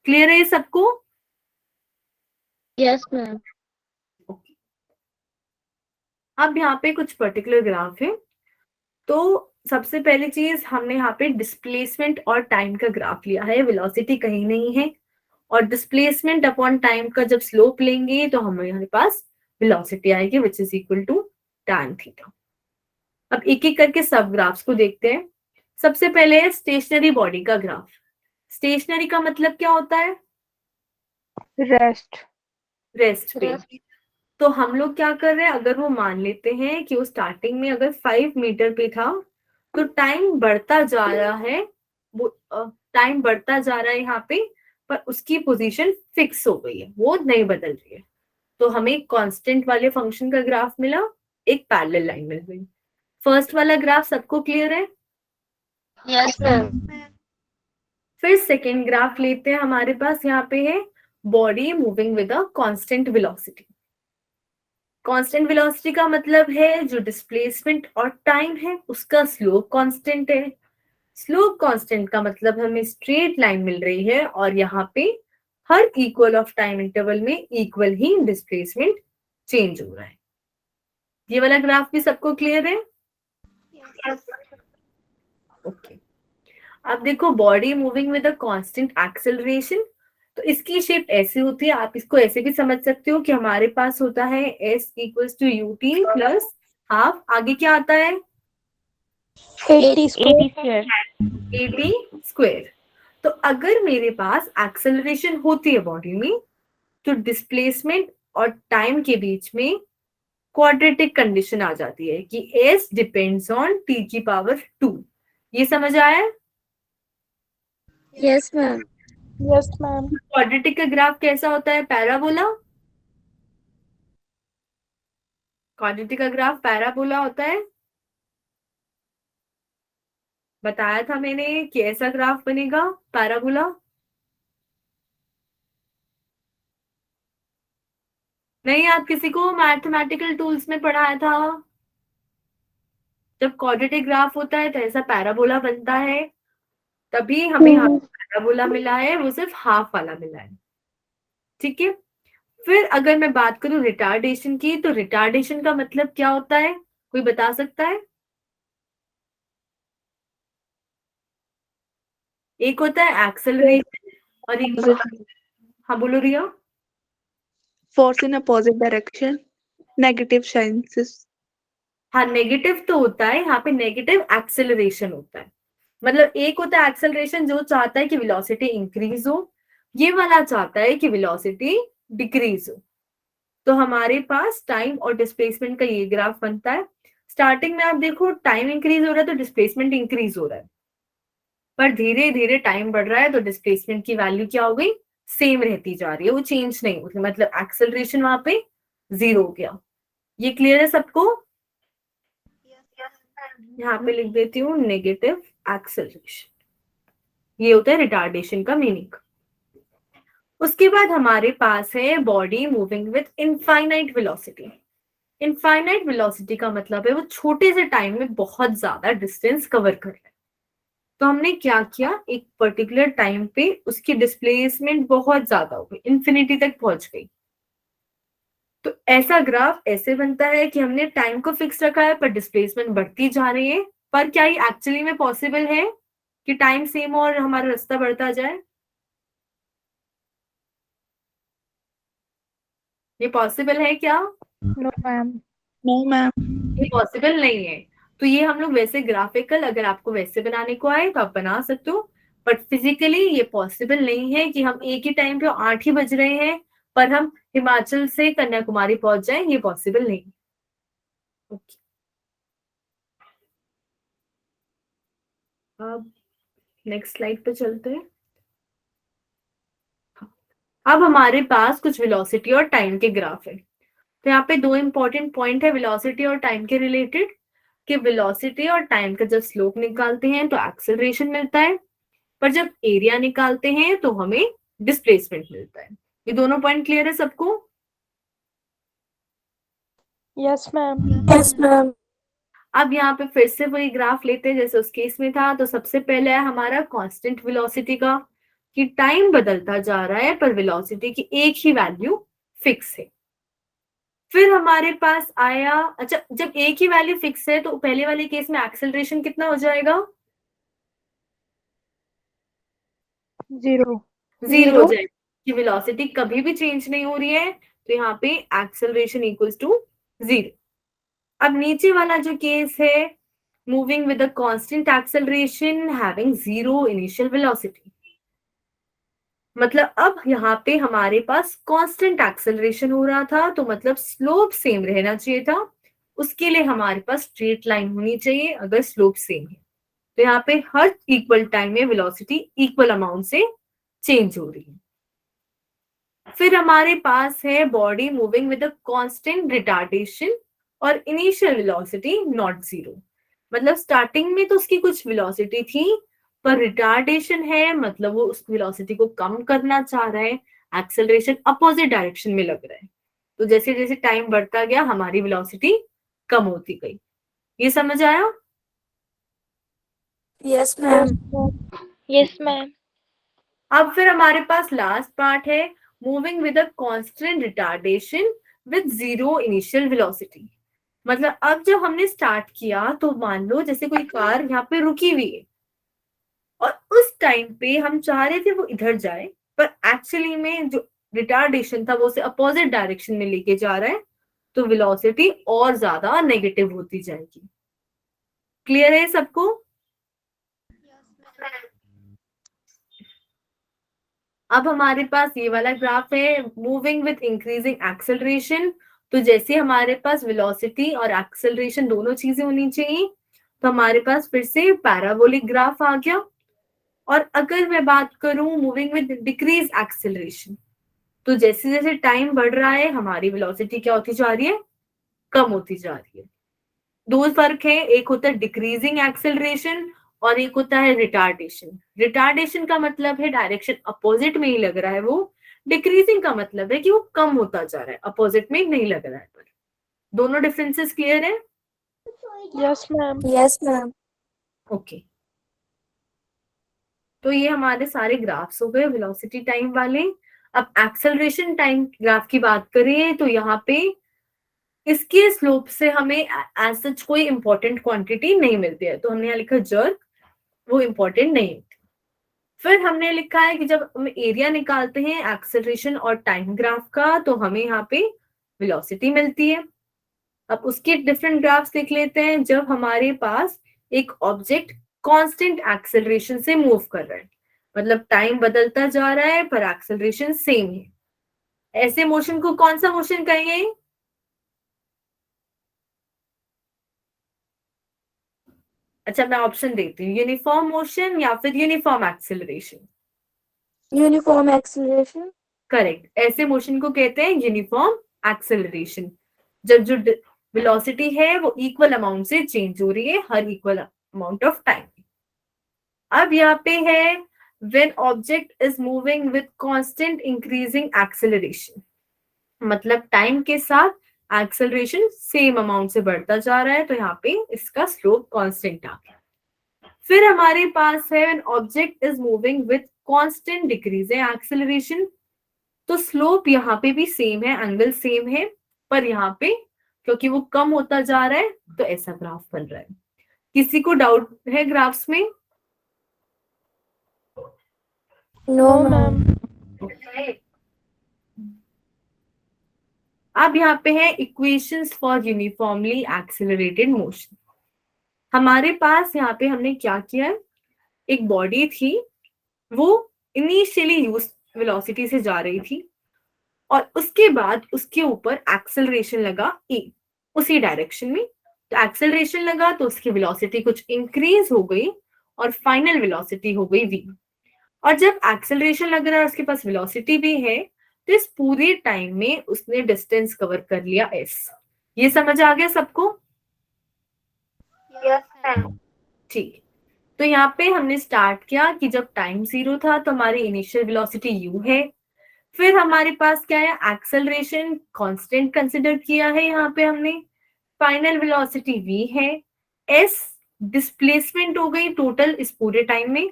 क्लियर है ये सबको? Yes, ma'am. ओके। अब यहाँ पे कुछ पर्टिकुलर ग्राफ है। तो सबसे पहली चीज हमने यहाँ पे डिस्प्लेसमेंट और टाइम का ग्राफ लिया है, वेलोसिटी कहीं नहीं है, और डिस्प्लेसमेंट अपॉन टाइम का जब स्लोप लेंगे तो हमारे पास वेलोसिटी आएगी which is equal to tan theta. अब एक एक करके सब ग्राफ्स को देखते हैं। सबसे पहले है स्टेशनरी बॉडी का ग्राफ। स्टेशनरी का मतलब क्या होता है? Rest. रेस्ट पे। तो हम लोग क्या कर रहे हैं, अगर वो मान लेते हैं कि वो स्टार्टिंग में अगर 5 मीटर पे था तो टाइम बढ़ता जा रहा है, वो टाइम बढ़ता जा रहा है यहाँ पे, पर उसकी पोजीशन फिक्स हो गई है, वो नहीं बदल रही है। तो हमें कांस्टेंट वाले फंक्शन का ग्राफ मिला, एक पैरेलल लाइन मिल गई। फर्स्ट वाला ग्राफ सबको क्लियर है? Yes, ma'am. फिर सेकेंड ग्राफ लेते हैं, हमारे पास यहाँ पे है body moving with a constant velocity. Constant velocity का मतलब है जो डिस्प्लेसमेंट और टाइम है उसका स्लोप कांस्टेंट है। स्लोप कांस्टेंट का मतलब हमें स्ट्रेट लाइन मिल रही है और यहाँ पे हर इक्वल ऑफ टाइम इंटरवल में इक्वल ही डिस्प्लेसमेंट चेंज हो रहा है। ये वाला ग्राफ भी सबको क्लियर है? ओके। अब देखो body moving with a constant acceleration, तो इसकी शेप ऐसी होती है, आप इसको ऐसे भी समझ सकते हो कि हमारे पास होता है s equals to ut plus half, आगे क्या आता है 80 square. 80 स्क्वायर। तो अगर मेरे पास एक्सेलरेशन होती है बॉडी में तो डिस्प्लेसमेंट और टाइम के बीच में क्वाड्रेटिक कंडीशन आ जाती है कि s डिपेंड्स ऑन t की पावर 2। ये समझ आया? Yes, ma'am. Yes, ma'am. Quadratic का ग्राफ कैसा होता है? पैराबोला। क्वाड्रेटिक का ग्राफ पैराबोला होता है, बताया था मैंने कि ऐसा ग्राफ बनेगा पैराबोला। नहीं, आप किसी को मैथमेटिकल टूल्स में पढ़ाया था, जब क्वाड्रेटिक ग्राफ होता है तो ऐसा पैराबोला बनता है, तभी हमें यहाँ पैराबोला मिला है, वो सिर्फ हाफ वाला मिला है। ठीक है। फिर अगर मैं बात करूं रिटार्डेशन की, तो रिटार्डेशन का मतलब क्या होता है, कोई बता सकता है? एक होता है एक्सेलरेशन और एक, हाँ बोलो रिया। Force in opposite direction. Negative signs. हाँ नेगेटिव तो होता है, यहाँ पे नेगेटिव एक्सेलरेशन होता है। मतलब एक होता है एक्सेलरेशन जो चाहता है कि वेलोसिटी इंक्रीज हो, ये वाला चाहता है कि वेलोसिटी डिक्रीज हो। तो हमारे पास टाइम और डिस्प्लेसमेंट का ये ग्राफ बनता है। स्टार्टिंग में आप देखो टाइम इंक्रीज हो रहा है तो डिस्प्लेसमेंट इंक्रीज हो रहा है, पर धीरे धीरे टाइम बढ़ रहा है तो डिस्प्लेसमेंट की वैल्यू क्या हो गई, सेम रहती जा रही है, वो चेंज नहीं होती, मतलब एक्सेलरेशन वहां पे 0 हो गया। ये क्लियर है सबको? यहाँ पे लिख देती हूँ नेगेटिव एक्सेलरेशन, ये होता है रिटार्डेशन का मीनिंग। उसके बाद हमारे पास है body moving with infinite velocity. Infinite velocity का मतलब है वो छोटे से टाइम में बहुत ज्यादा डिस्टेंस कवर कर रहा है। तो हमने क्या किया, एक पर्टिकुलर टाइम पे उसकी डिस्प्लेसमेंट बहुत ज्यादा हो गई, इन्फिनिटी तक पहुंच गई। तो ऐसा ग्राफ ऐसे बनता है कि हमने टाइम को फिक्स रखा है पर डिस्प्लेसमेंट बढ़ती जा रही है। पर क्या ये एक्चुअली में पॉसिबल है कि टाइम सेम और हमारा रास्ता बढ़ता जाए? ये पॉसिबल है क्या? No, ma'am. No, ma'am. ये पॉसिबल नहीं है। तो ये हम लोग वैसे ग्राफिकल, अगर आपको वैसे बनाने को आए तो आप बना सकते हो, बट फिजिकली ये पॉसिबल नहीं है कि हम एक ही टाइम पे 8 ही बज रहे हैं पर हम हिमाचल से कन्याकुमारी पहुंच जाएं, ये पॉसिबल नहीं। ओके, अब नेक्स्ट स्लाइड पे चलते हैं। अब हमारे पास कुछ वेलोसिटी और टाइम के ग्राफ है। तो यहाँ पे दो इंपॉर्टेंट पॉइंट है वेलोसिटी और टाइम के रिलेटेड, कि वेलोसिटी और टाइम का जब स्लोप निकालते हैं तो एक्सेलरेशन मिलता है, पर जब एरिया निकालते हैं तो हमें डिस्प्लेसमेंट मिलता है। ये दोनों पॉइंट क्लियर है सबको? Yes, ma'am. Yes, ma'am. अब यहाँ पे फिर से वही ग्राफ लेते हैं जैसे उस केस में था। तो सबसे पहले है हमारा कांस्टेंट वेलोसिटी का, कि टाइम बदलता जा रहा है पर वेलोसिटी की एक ही वैल्यू फिक्स है। फिर हमारे पास आया, अच्छा जब एक ही वैल्यू फिक्स है तो पहले वाले केस में एक्सेलरेशन कितना हो जाएगा? 0. 0 हो जाएगा, कि वेलोसिटी कभी भी चेंज नहीं हो रही है, तो यहाँ पे एक्सेलरेशन इक्वल्स टू 0। अब नीचे वाला जो केस है, moving with a constant acceleration having 0 initial velocity, मतलब अब यहाँ पे हमारे पास कांस्टेंट एक्सेलरेशन हो रहा था, तो मतलब स्लोप सेम रहना चाहिए था। उसके लिए हमारे पास स्ट्रेट लाइन होनी चाहिए अगर स्लोप सेम है। तो यहाँ पे हर इक्वल टाइम में वेलोसिटी इक्वल अमाउंट से चेंज हो रही है। फिर हमारे पास है body moving with a constant retardation और इनिशियल वेलोसिटी नॉट 0, मतलब स्टार्टिंग में तो उसकी कुछ वेलोसिटी थी पर रिटार्डेशन है, मतलब वो उस वेलोसिटी को कम करना चाह रहा है, एक्सेलरेशन अपोजिट डायरेक्शन में लग रहा है। तो जैसे जैसे टाइम बढ़ता गया हमारी वेलोसिटी कम होती गई। ये समझ आया? Yes, ma'am. Yes, ma'am. अब फिर हमारे पास लास्ट पार्ट है moving with a constant retardation with 0 initial velocity. मतलब अब जब हमने स्टार्ट किया तो मान लो जैसे कोई कार यहाँ पे रुकी हुई है और उस टाइम पे हम चाह रहे थे वो इधर जाए, पर एक्चुअली में जो रिटार्डेशन था वो उसे अपोजिट डायरेक्शन में लेके जा रहा है, तो वेलोसिटी और ज्यादा नेगेटिव होती जाएगी। क्लियर है सबको? अब हमारे पास ये वाला ग्राफ है मूविंग विथ इंक्रीजिंग एक्सेलरेशन। तो जैसे हमारे पास वेलोसिटी और एक्सेलरेशन दोनों चीजें होनी चाहिए, तो हमारे पास फिर से पैराबोलिक ग्राफ आ गया। और अगर मैं बात करूं मूविंग विद डिक्रीज एक्सेलरेशन, तो जैसे जैसे टाइम बढ़ रहा है हमारी वेलोसिटी क्या होती जा रही है, कम होती जा रही है। दो फर्क है, एक होता है डिक्रीजिंग एक्सेलरेशन और एक होता है रिटार्डेशन। रिटार्डेशन का मतलब है डायरेक्शन अपोजिट में ही लग रहा है वो, डिक्रीजिंग का मतलब है कि वो कम होता जा रहा है, अपोजिट में नहीं लग रहा है। पर दोनों डिफरेंसेस क्लियर है? Yes, ma'am. Yes, ma'am. Okay, तो ये हमारे सारे ग्राफ्स हो गए वेलोसिटी टाइम वाले। अब एक्सेलरेशन टाइम ग्राफ की बात करें तो यहाँ पे इसके स्लोप से हमें एज सच कोई इंपॉर्टेंट क्वांटिटी नहीं मिलती है, तो हमने यहाँ लिखा जर्क, वो इंपॉर्टेंट नहीं है। फिर हमने लिखा है कि जब हम एरिया निकालते हैं एक्सेलरेशन और टाइम ग्राफ का तो हमें यहाँ पे वेलोसिटी मिलती है। अब उसके डिफरेंट ग्राफ्स देख लेते हैं। जब हमारे पास एक ऑब्जेक्ट कांस्टेंट एक्सेलरेशन से मूव कर रहा है, मतलब टाइम बदलता जा रहा है पर एक्सेलरेशन सेम है। ऐसे मोशन को कौन सा मोशन कहेंगे? अच्छा, मैं ऑप्शन देती हूँ, यूनिफॉर्म मोशन या फिर uniform acceleration. Uniform acceleration. Correct, ऐसे मोशन को कहते हैं यूनिफॉर्म एक्सेलरेशन, जब जो वेलोसिटी है वो इक्वल अमाउंट से चेंज हो रही है हर इक्वल अमाउंट ऑफ टाइम। अब यहाँ पे है when object is moving with constant increasing acceleration, मतलब टाइम के साथ एक्सेलरेशन सेम अमाउंट से बढ़ता जा रहा है, तो यहाँ पे इसका स्लोप कांस्टेंट आ गया। फिर हमारे पास है when object is moving with constant decreasing acceleration, तो स्लोप यहाँ पे भी सेम है, एंगल सेम है, पर यहाँ पे क्योंकि वो कम होता जा रहा है तो ऐसा ग्राफ बन रहा है। किसी को डाउट है ग्राफ्स में? No No, ma'am. ma'am. अब यहाँ पे है equations for uniformly accelerated motion. हमारे पास यहाँ पे हमने क्या किया है, एक बॉडी थी, वो इनिशियली यूज वेलोसिटी से जा रही थी और उसके बाद उसके ऊपर एक्सेलरेशन लगा ए उसी डायरेक्शन में, तो एक्सेलरेशन लगा तो उसकी वेलोसिटी कुछ इंक्रीज हो गई और फाइनल वेलोसिटी हो गई v। और जब एक्सेलरेशन लग रहा है उसके पास वेलोसिटी भी है, तो इस पूरे टाइम में उसने डिस्टेंस कवर कर लिया s। ये समझ आ गया सबको? Yes ma'am. ठीक, तो यहाँ पे हमने स्टार्ट किया कि जब टाइम 0 था तो हमारी इनिशियल वेलोसिटी u है, फिर हमारे पास क्या है, एक्सेलरेशन कांस्टेंट कंसिडर किया है यहाँ पे हमने, फाइनल वेलोसिटी v है, s डिस्प्लेसमेंट हो गई टोटल इस पूरे टाइम में।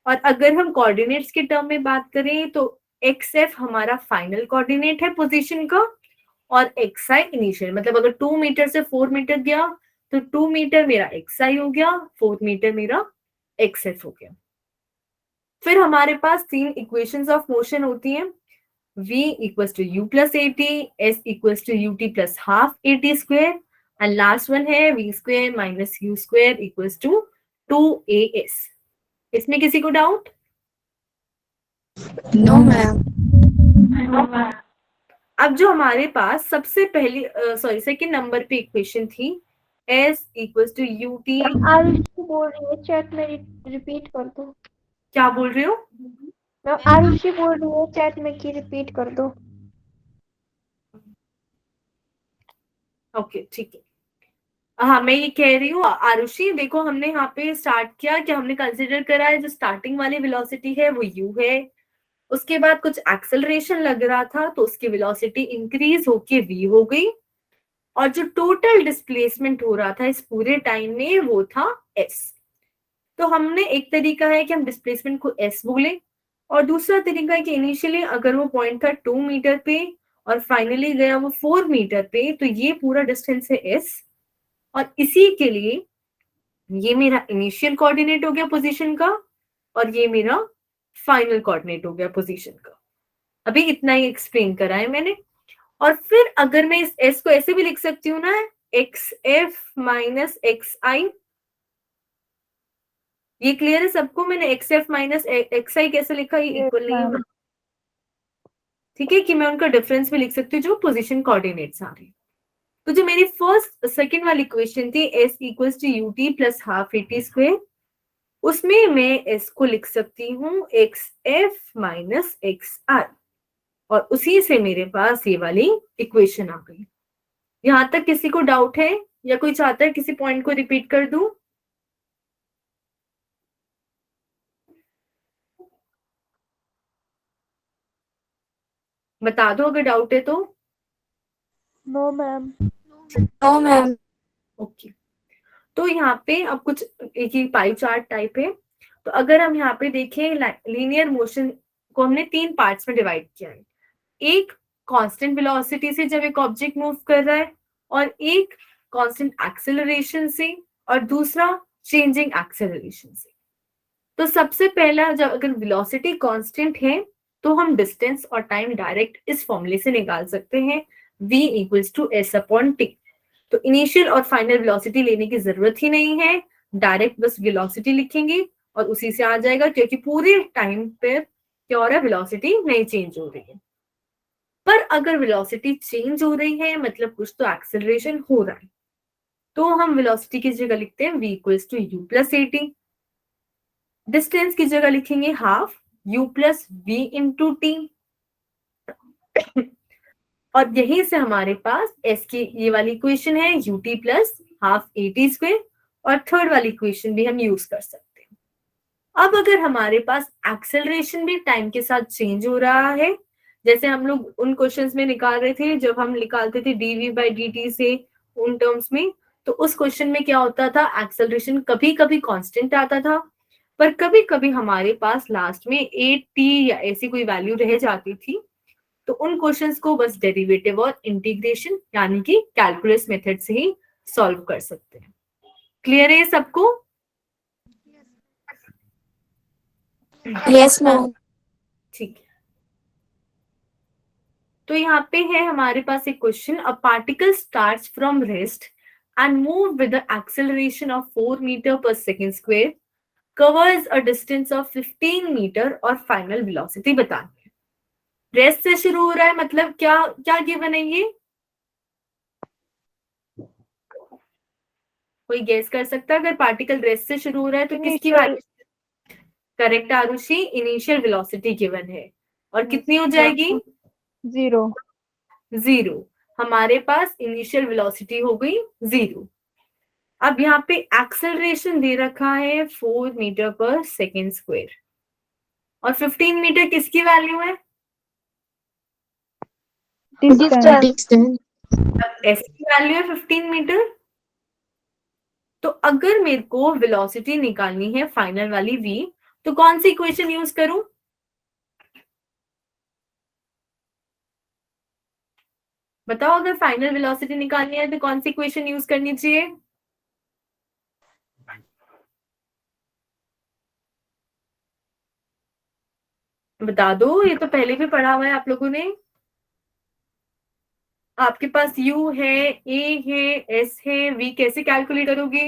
और अगर हम कोऑर्डिनेट्स के टर्म में बात करें तो xf हमारा फाइनल कोऑर्डिनेट है पोजीशन का और xi इनिशियल, मतलब अगर 2 मीटर से 4 मीटर गया तो 2 मीटर मेरा xi हो गया, 4 मीटर मेरा xf हो गया। फिर हमारे पास 3 इक्वेशंस ऑफ मोशन होती हैं, v equals to u plus at, s equals to ut plus half at square, and last one है v square minus u square equals to 2as। इसमें किसी को डाउट? No ma'am. अब जो हमारे पास सबसे पहली सेकंड नंबर पे इक्वेशन थी s equals to ut, Arushi बोल रही है, चैट में रिपीट कर दो। क्या बोल रहे हो? मैम आरुषि बोल रही है, चैट में की रिपीट कर दो। ओके ठीक है, हाँ मैं ये कह रही हूँ आरुषि, देखो हमने यहाँ पे स्टार्ट किया कि हमने कंसिडर करा है जो स्टार्टिंग वाली वेलोसिटी है वो u है, उसके बाद कुछ एक्सेलरेशन लग रहा था तो उसकी वेलोसिटी इंक्रीज होके v हो गई, और जो टोटल डिस्प्लेसमेंट हो रहा था इस पूरे टाइम में वो था s। तो हमने एक तरीका है कि हम डिस्प्लेसमेंट को s बोले, और दूसरा तरीका है कि इनिशियली अगर वो पॉइंट था 2 मीटर पे और फाइनली गया वो 4 मीटर पे, तो ये पूरा डिस्टेंस है s, और इसी के लिए ये मेरा इनिशियल कोऑर्डिनेट हो गया पोजीशन का और ये मेरा फाइनल कोऑर्डिनेट हो गया पोजीशन का। अभी इतना ही एक्सप्लेन करा है मैंने। और फिर अगर मैं इस s को ऐसे भी लिख सकती हूँ ना, xf माइनस xi, ये क्लियर है सबको? मैंने xf माइनस xi कैसे लिखा, ये इक्वल नहीं होगा, ठीक है, कि मैं उनका डिफरेंस भी लिख सकती हूँ जो पोजीशन कोऑर्डिनेट्स आ रहे हैं। तो जो मेरी फर्स्ट सेकंड वाली इक्वेशन थी s equals to ut plus half at square, उसमें मैं s को लिख सकती हूँ xf माइनस xi, और उसी से मेरे पास ये वाली इक्वेशन आ गई। यहां तक किसी को डाउट है या कोई चाहता है किसी पॉइंट को रिपीट कर दूं? बता दो अगर डाउट है तो। No, ma'am. No ma'am. Okay, तो यहाँ पे अब कुछ एक ही पाई चार्ट टाइप है। तो अगर हम यहाँ पे देखें लीनियर मोशन को हमने 3 पार्ट्स में डिवाइड किया है, एक कांस्टेंट वेलोसिटी से जब एक ऑब्जेक्ट मूव कर रहा है, और एक कांस्टेंट एक्सेलरेशन से, और दूसरा चेंजिंग एक्सेलरेशन से। तो सबसे पहला, जब अगर वेलोसिटी कांस्टेंट है तो हम डिस्टेंस और टाइम डायरेक्ट इस फॉर्मूले से निकाल सकते हैं, v equals to s upon t। तो इनिशियल और फाइनल वेलोसिटी लेने की जरूरत ही नहीं है, डायरेक्ट बस वेलोसिटी लिखेंगे और उसी से आ जाएगा, क्योंकि पूरे टाइम पे क्या हो रहा है, वेलोसिटी नहीं चेंज हो रही है। पर अगर वेलोसिटी चेंज हो रही है मतलब कुछ तो एक्सेलरेशन हो रहा है, तो हम वेलोसिटी की जगह लिखते हैं v equals to u plus at। Distance की जगह लिखेंगे half u plus v into T. और यहीं से हमारे पास s की ये वाली इक्वेशन है ut plus half at square, और थर्ड वाली इक्वेशन भी हम यूज कर सकते हैं। अब अगर हमारे पास एक्सेलरेशन भी टाइम के साथ चेंज हो रहा है, जैसे हम लोग उन क्वेश्चंस में निकाल रहे थे जब हम निकालते थे dv बाई dt से उन टर्म्स में, तो उस क्वेश्चन में क्या होता था, एक्सेलरेशन कभी कभी कांस्टेंट आता था, पर कभी कभी हमारे पास लास्ट में 8t या ऐसी कोई वैल्यू रह जाती थी। तो उन क्वेश्चंस को बस डेरिवेटिव और इंटीग्रेशन यानी कि कैलकुलस मेथड से ही सॉल्व कर सकते हैं। क्लियर है सबको? Yes, ma'am. ठीक है, तो यहाँ पे है हमारे पास एक question, a particle starts from rest and move with the acceleration of 4 metre per second square, covers a distance of 15 metre और फाइनल वेलोसिटी बतानी है। रेस्ट से शुरू हो रहा है मतलब क्या क्या गिवन है ये? कोई गेस कर सकता है? अगर पार्टिकल रेस्ट से शुरू हो रहा है तो किसकी Initial- value? Correct Arushi, initial velocity given है और कितनी हो जाएगी? 0. 0। हमारे पास इनिशियल वेलोसिटी हो गई 0। अब यहाँ पे एक्सेलरेशन दे रखा है 4 मीटर पर सेकेंड स्क्वायर, और 15 मीटर किसकी वैल्यू है? Distance. एस की वैल्यू है 15 मीटर। तो अगर मेरे को वेलोसिटी निकालनी है फाइनल वाली v, तो कौन सी इक्वेशन यूज करूं? बताओ, अगर फाइनल वेलोसिटी निकालनी है तो कौन सी इक्वेशन यूज करनी चाहिए? बता दो, ये तो पहले भी पढ़ा हुआ है आप लोगों ने। आपके पास u है, a है, s है, v कैसे कैलकुलेट करोगे?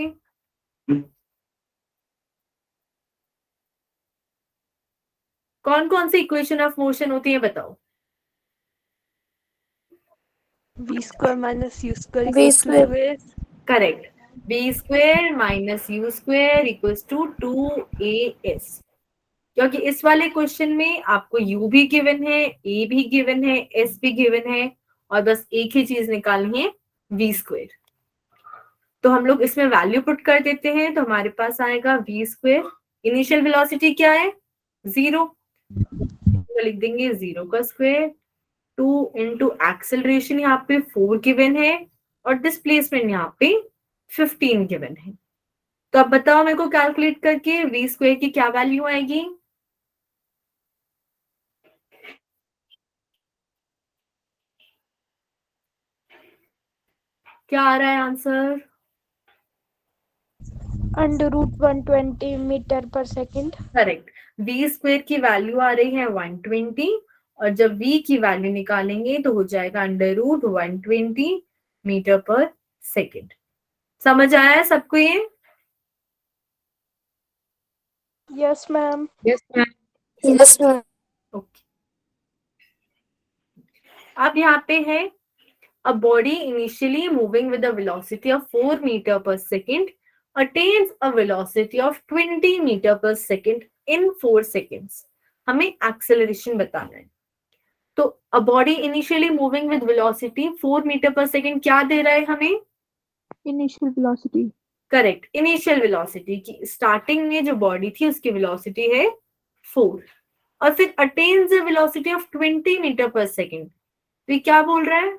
कौन कौन सी इक्वेशन ऑफ मोशन होती है बताओ? V square minus U square V equals to square. square. Correct, b square minus U square equals to 2as। क्योंकि इस वाले क्वेश्चन में आपको u भी गिवन है, a भी गिवन है, s भी गिवन है, और बस एक ही चीज निकालनी है v स्क्वायर। तो हम लोग इसमें वैल्यू पुट कर देते हैं, तो हमारे पास आएगा v स्क्वायर। इनिशियल वेलोसिटी क्या है? 0, तो लिख देंगे 0 का स्क्वायर 2 इंटू एक्सेलरेशन यहाँ पे 4 गिवन है, और डिस्प्लेसमेंट यहाँ पे 15 गिवन है। तो अब बताओ मेरे को कैलकुलेट करके v स्क्वायर की क्या वैल्यू आएगी? क्या आ रहा है आंसर? √120 मीटर पर सेकंड। करेक्ट, v स्क्वायर की वैल्यू आ रही है 120, और जब v की वैल्यू निकालेंगे तो हो जाएगा √120 मीटर पर सेकेंड। समझ आया है सबको ये? Yes ma'am. Yes, ma'am. Okay, अब यहाँ पे है, a body initially moving with a velocity of 4 meter per second attains a velocity of 20 meter per second in 4 seconds। हमें एक्सेलरेशन बताना है। तो a body initially moving with velocity 4 meter per second क्या दे रहा है हमें? Initial velocity. Correct, initial velocity की starting में जो बॉडी थी उसकी वेलोसिटी है 4, और फिर attains the velocity of 20 metre per second. तो ये क्या बोल रहा है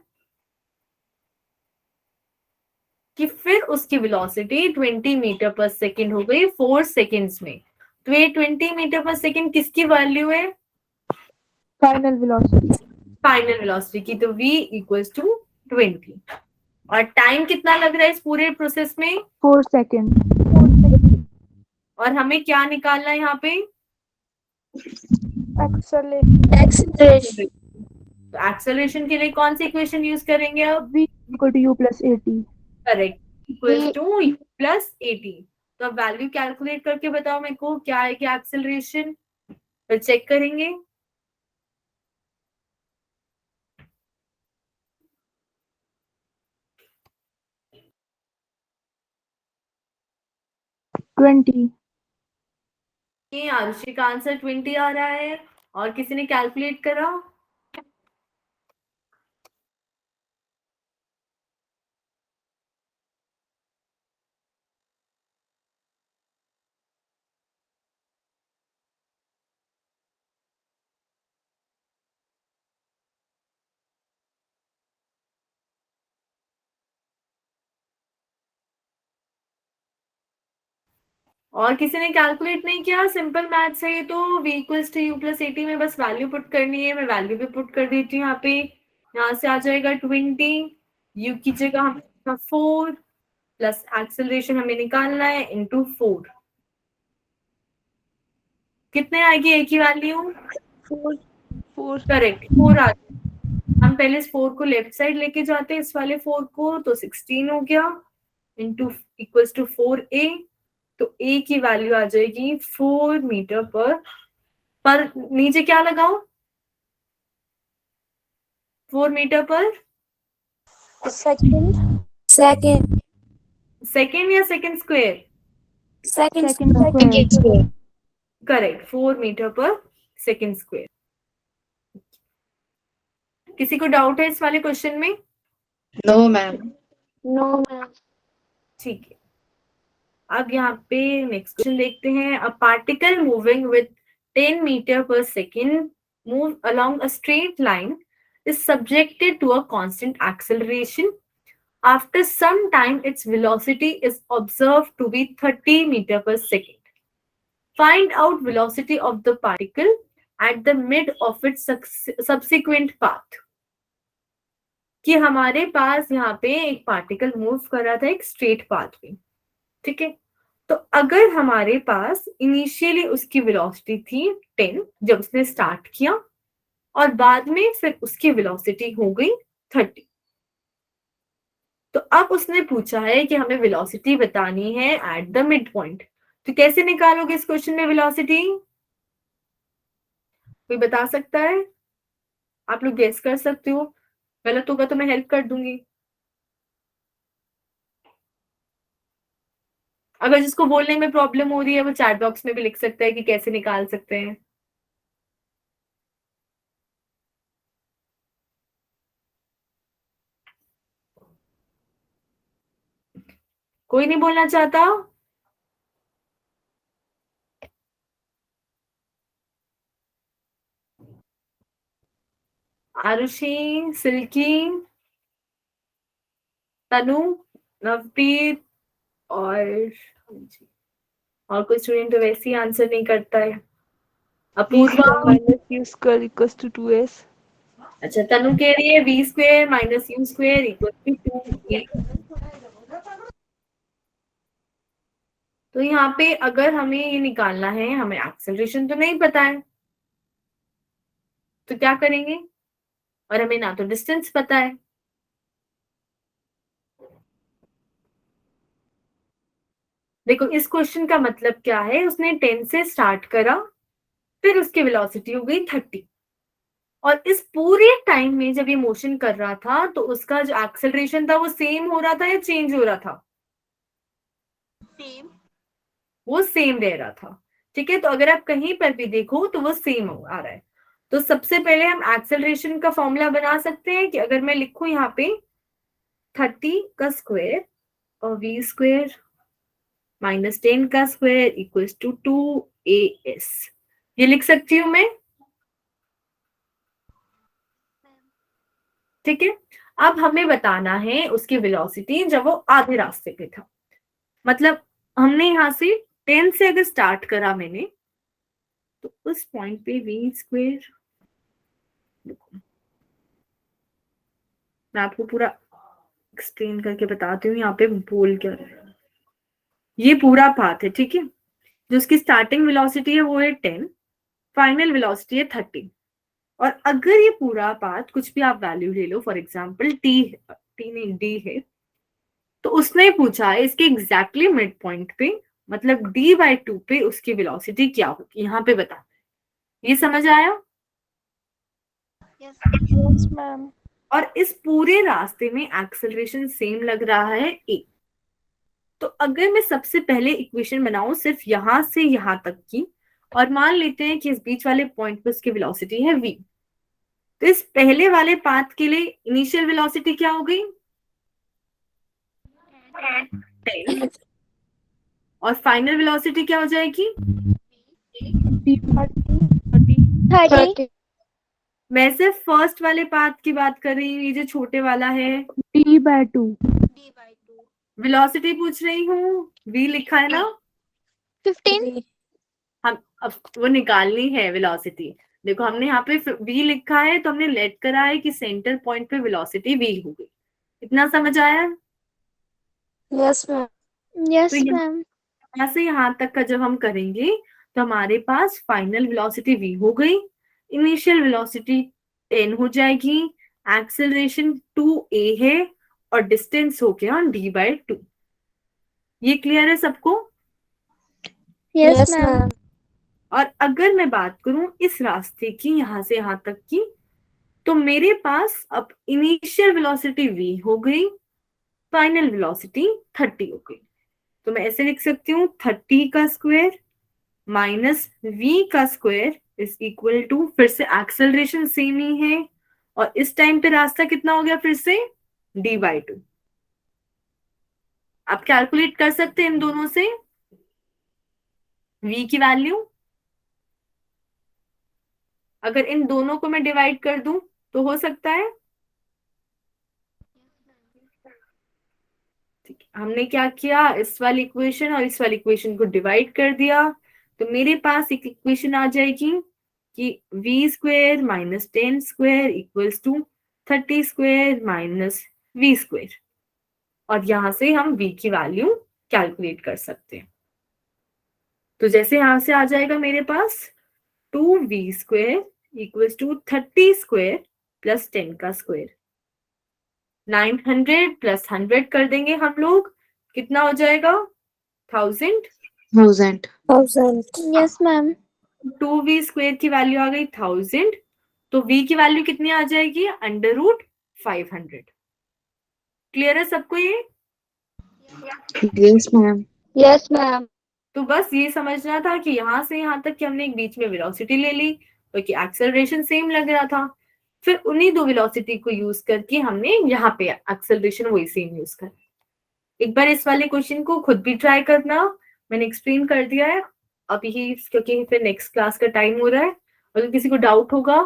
कि फिर उसकी वेलोसिटी 20 मीटर पर सेकेंड हो गई 4 सेकेंड्स में। तो ये 20 मीटर पर सेकेंड किसकी वैल्यू है? Final velocity. फाइनल वेलोसिटी की। तो v इक्वल्स टू 20, और टाइम कितना लग रहा है इस पूरे प्रोसेस में? 4 seconds. और हमें क्या निकालना है यहाँ पे? एक्सेलरेशन। तो एक्सेलरेशन के लिए कौन सी इक्वेशन यूज करेंगे अब? V equal to U plus AT. Correct, equals to u plus at। तो अब वैल्यू कैलकुलेट करके बताओ मेरे को क्या है कि एक्सेलरेशन, फिर चेक करेंगे। ट्वेंटी। ये आरुषि का आंसर 20 आ रहा है, और किसी ने कैलकुलेट करा? और किसी ने कैलकुलेट नहीं किया? सिंपल मैथ्स है ये तो। v equals to U plus 80 में बस वैल्यू पुट करनी है। मैं वैल्यू भी पुट कर देती हूँ यहाँ पे। यहाँ से आ जाएगा 20, u की जगह हमें 4 प्लस एक्सेलरेशन हमें निकालना है इंटू 4। कितने आएगी a की वैल्यू? 4 करेक्ट, 4 आ गई। हम पहले इस 4 को लेफ्ट साइड लेके जाते हैं, इस वाले 4 को, तो 16 हो गया इंटू इक्वल्स टू 4a। तो a की वैल्यू आ जाएगी 4 मीटर पर नीचे क्या लगाओ? 4 metre per Second. Second. Second या second square? Second. Second Second square. square. Correct, 4 metre per second square. किसी को डाउट है इस वाले क्वेश्चन में? No, ma'am. No, ma'am. ठीक है, अब यहाँ पे नेक्स्ट क्वेश्चन देखते हैं। A particle moving with 10 metre per second move along a straight line is subjected to a constant acceleration. After some time, its velocity is observed to be 30 meter per second. Find out velocity of the particle at the mid of its subsequent path. कि हमारे पास यहाँ पे एक particle move कर रहा था एक स्ट्रेट पाथ में, ठीक है। तो अगर हमारे पास इनिशियली उसकी वेलोसिटी थी 10 जब उसने स्टार्ट किया, और बाद में फिर उसकी वेलोसिटी हो गई 30, तो अब उसने पूछा है कि हमें वेलोसिटी बतानी है एट द मिड पॉइंट। तो कैसे निकालोगे इस क्वेश्चन में वेलोसिटी? कोई बता सकता है? आप लोग गेस कर सकते हो, गलत होगा तो मैं हेल्प कर दूंगी। अगर जिसको बोलने में प्रॉब्लम हो रही है वो चैट बॉक्स में भी लिख सकता है कि कैसे निकाल सकते हैं। कोई नहीं बोलना चाहता? आरुषि, सिल्की, तनु, नवदीप और कोई स्टूडेंट तो वैसे ही आंसर नहीं करता है। Apoorva minus u square equals to 2s. अच्छा, तनु कह रही है v square minus U square equal to 2a। तो यहाँ पे अगर हमें ये निकालना है, हमें एक्सेलरेशन तो नहीं पता है, तो क्या करेंगे? और हमें ना तो डिस्टेंस पता है। देखो इस क्वेश्चन का मतलब क्या है, उसने 10 से स्टार्ट करा, फिर उसकी वेलोसिटी हो गई 30, और इस पूरे टाइम में जब ये मोशन कर रहा था तो उसका जो एक्सेलरेशन था वो सेम हो रहा था या चेंज हो रहा था? Same. वो सेम रह रहा था, ठीक है। तो अगर आप कहीं पर भी देखो तो वो सेम आ रहा है। तो सबसे पहले हम एक्सेलरेशन का फॉर्मूला बना सकते हैं कि अगर मैं लिखूं यहाँ पे 30 का स्क्वायर और v स्क्वायर माइनस 10 का स्क्वायर इक्वल्स टू 2as, ये लिख सकती हूँ मैं, ठीक है। अब हमें बताना है उसकी वेलोसिटी जब वो आधे रास्ते पे था। मतलब हमने यहाँ से 10 से अगर स्टार्ट करा मैंने, तो उस पॉइंट पे v स्क्वायर, मैं आपको पूरा एक्सप्लेन करके बताती हूँ यहाँ पे बोल क्या रहा है। ये पूरा पाथ है, ठीक है। जो उसकी स्टार्टिंग वेलोसिटी है वो है 10, फाइनल वेलोसिटी है 30, और अगर ये पूरा पाथ कुछ भी आप वैल्यू ले लो, फॉर एग्जांपल टी नहीं d है, तो उसने पूछा है इसके एग्जैक्टली मिड पॉइंट पे मतलब d/2 पे उसकी वेलोसिटी क्या होगी, यहाँ पे बता। ये समझ आया? Yes, ma'am. और इस पूरे रास्ते में एक्सेलरेशन सेम लग रहा है a। तो अगर मैं सबसे पहले इक्वेशन बनाऊं सिर्फ यहां से यहां तक की, और मान लेते हैं कि इस बीच वाले पॉइंट पे उसकी वेलोसिटी है v, तो इस पहले वाले पाथ के लिए इनिशियल वेलोसिटी क्या हो गई? 10। और फाइनल वेलोसिटी क्या हो जाएगी? 30. मैं सिर्फ फर्स्ट वाले पाथ की बात कर रही हूँ, ये जो छोटे वाला है d/2. वेलोसिटी पूछ रही हूँ, v लिखा है ना, 15. हम अब वो निकालनी है वेलोसिटी। देखो हमने यहाँ पे v लिखा है, तो हमने लेट करा है कि सेंटर पॉइंट पे वेलोसिटी v हो गई। इतना समझ आया? Yes, ma'am. Yes, तो ma'am. यहाँ से यहाँ तक का जब हम करेंगे तो हमारे पास फाइनल वेलोसिटी v हो गई, इनिशियल वेलोसिटी 10 हो जाएगी, एक्सेलरेशन 2a है, और डिस्टेंस हो गया d/2। ये क्लियर है सबको? Yes, ma'am. और अगर मैं बात करूं इस रास्ते की यहां से यहां तक की, तो मेरे पास अब इनिशियल वेलोसिटी v हो गई, फाइनल वेलोसिटी 30 हो गई। तो मैं ऐसे लिख सकती हूँ 30 का स्क्वायर माइनस v का स्क्वायर इज इक्वल टू, फिर से एक्सेलरेशन सेम ही है, और इस टाइम पे रास्ता कितना हो गया फिर से d/2। आप कैलकुलेट कर सकते हैं इन दोनों से v की वैल्यू। अगर इन दोनों को मैं डिवाइड कर दूं तो हो सकता है। ठीक है, हमने क्या किया, इस वाली इक्वेशन और इस वाली इक्वेशन को डिवाइड कर दिया, तो मेरे पास एक इक्वेशन आ जाएगी कि v square minus 10 square equals to 30 square minus v square, और यहां से हम v की वैल्यू कैलकुलेट कर सकते हैं। तो जैसे यहां से आ जाएगा मेरे पास 2v square equals to 30 square plus 10 का स्क्वायर, 900 प्लस 100 कर देंगे हम लोग, कितना हो जाएगा 1000। 1000. Yes, ma'am. 2v स्क्वायर की वैल्यू आ गई 1000, तो v की वैल्यू कितनी आ जाएगी √500। क्लियर है सबको ये? Yes, ma'am. Yes, ma'am. तो बस ये समझना था कि यहां से यहां तक कि हमने एक बीच में वेलोसिटी ले ली, क्योंकि एक्सेलरेशन सेम लग रहा था, फिर उन्हीं दो वेलोसिटी को यूज करके हमने यहाँ पे एक्सेलरेशन वही सेम यूज कर। एक बार इस वाले क्वेश्चन को खुद भी ट्राई करना, मैंने एक्सप्लेन कर दिया है अभी, क्योंकि फिर नेक्स्ट क्लास का टाइम हो रहा है। अगर किसी को डाउट होगा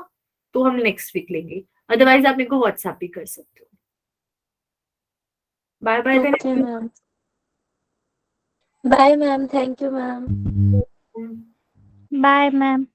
तो हम नेक्स्ट वीक लेंगे, अदरवाइज आप मेरे को व्हाट्सएप भी कर सकते हो। Bye bye. Okay, ma'am. Bye, ma'am. Thank you, ma'am. Bye, ma'am.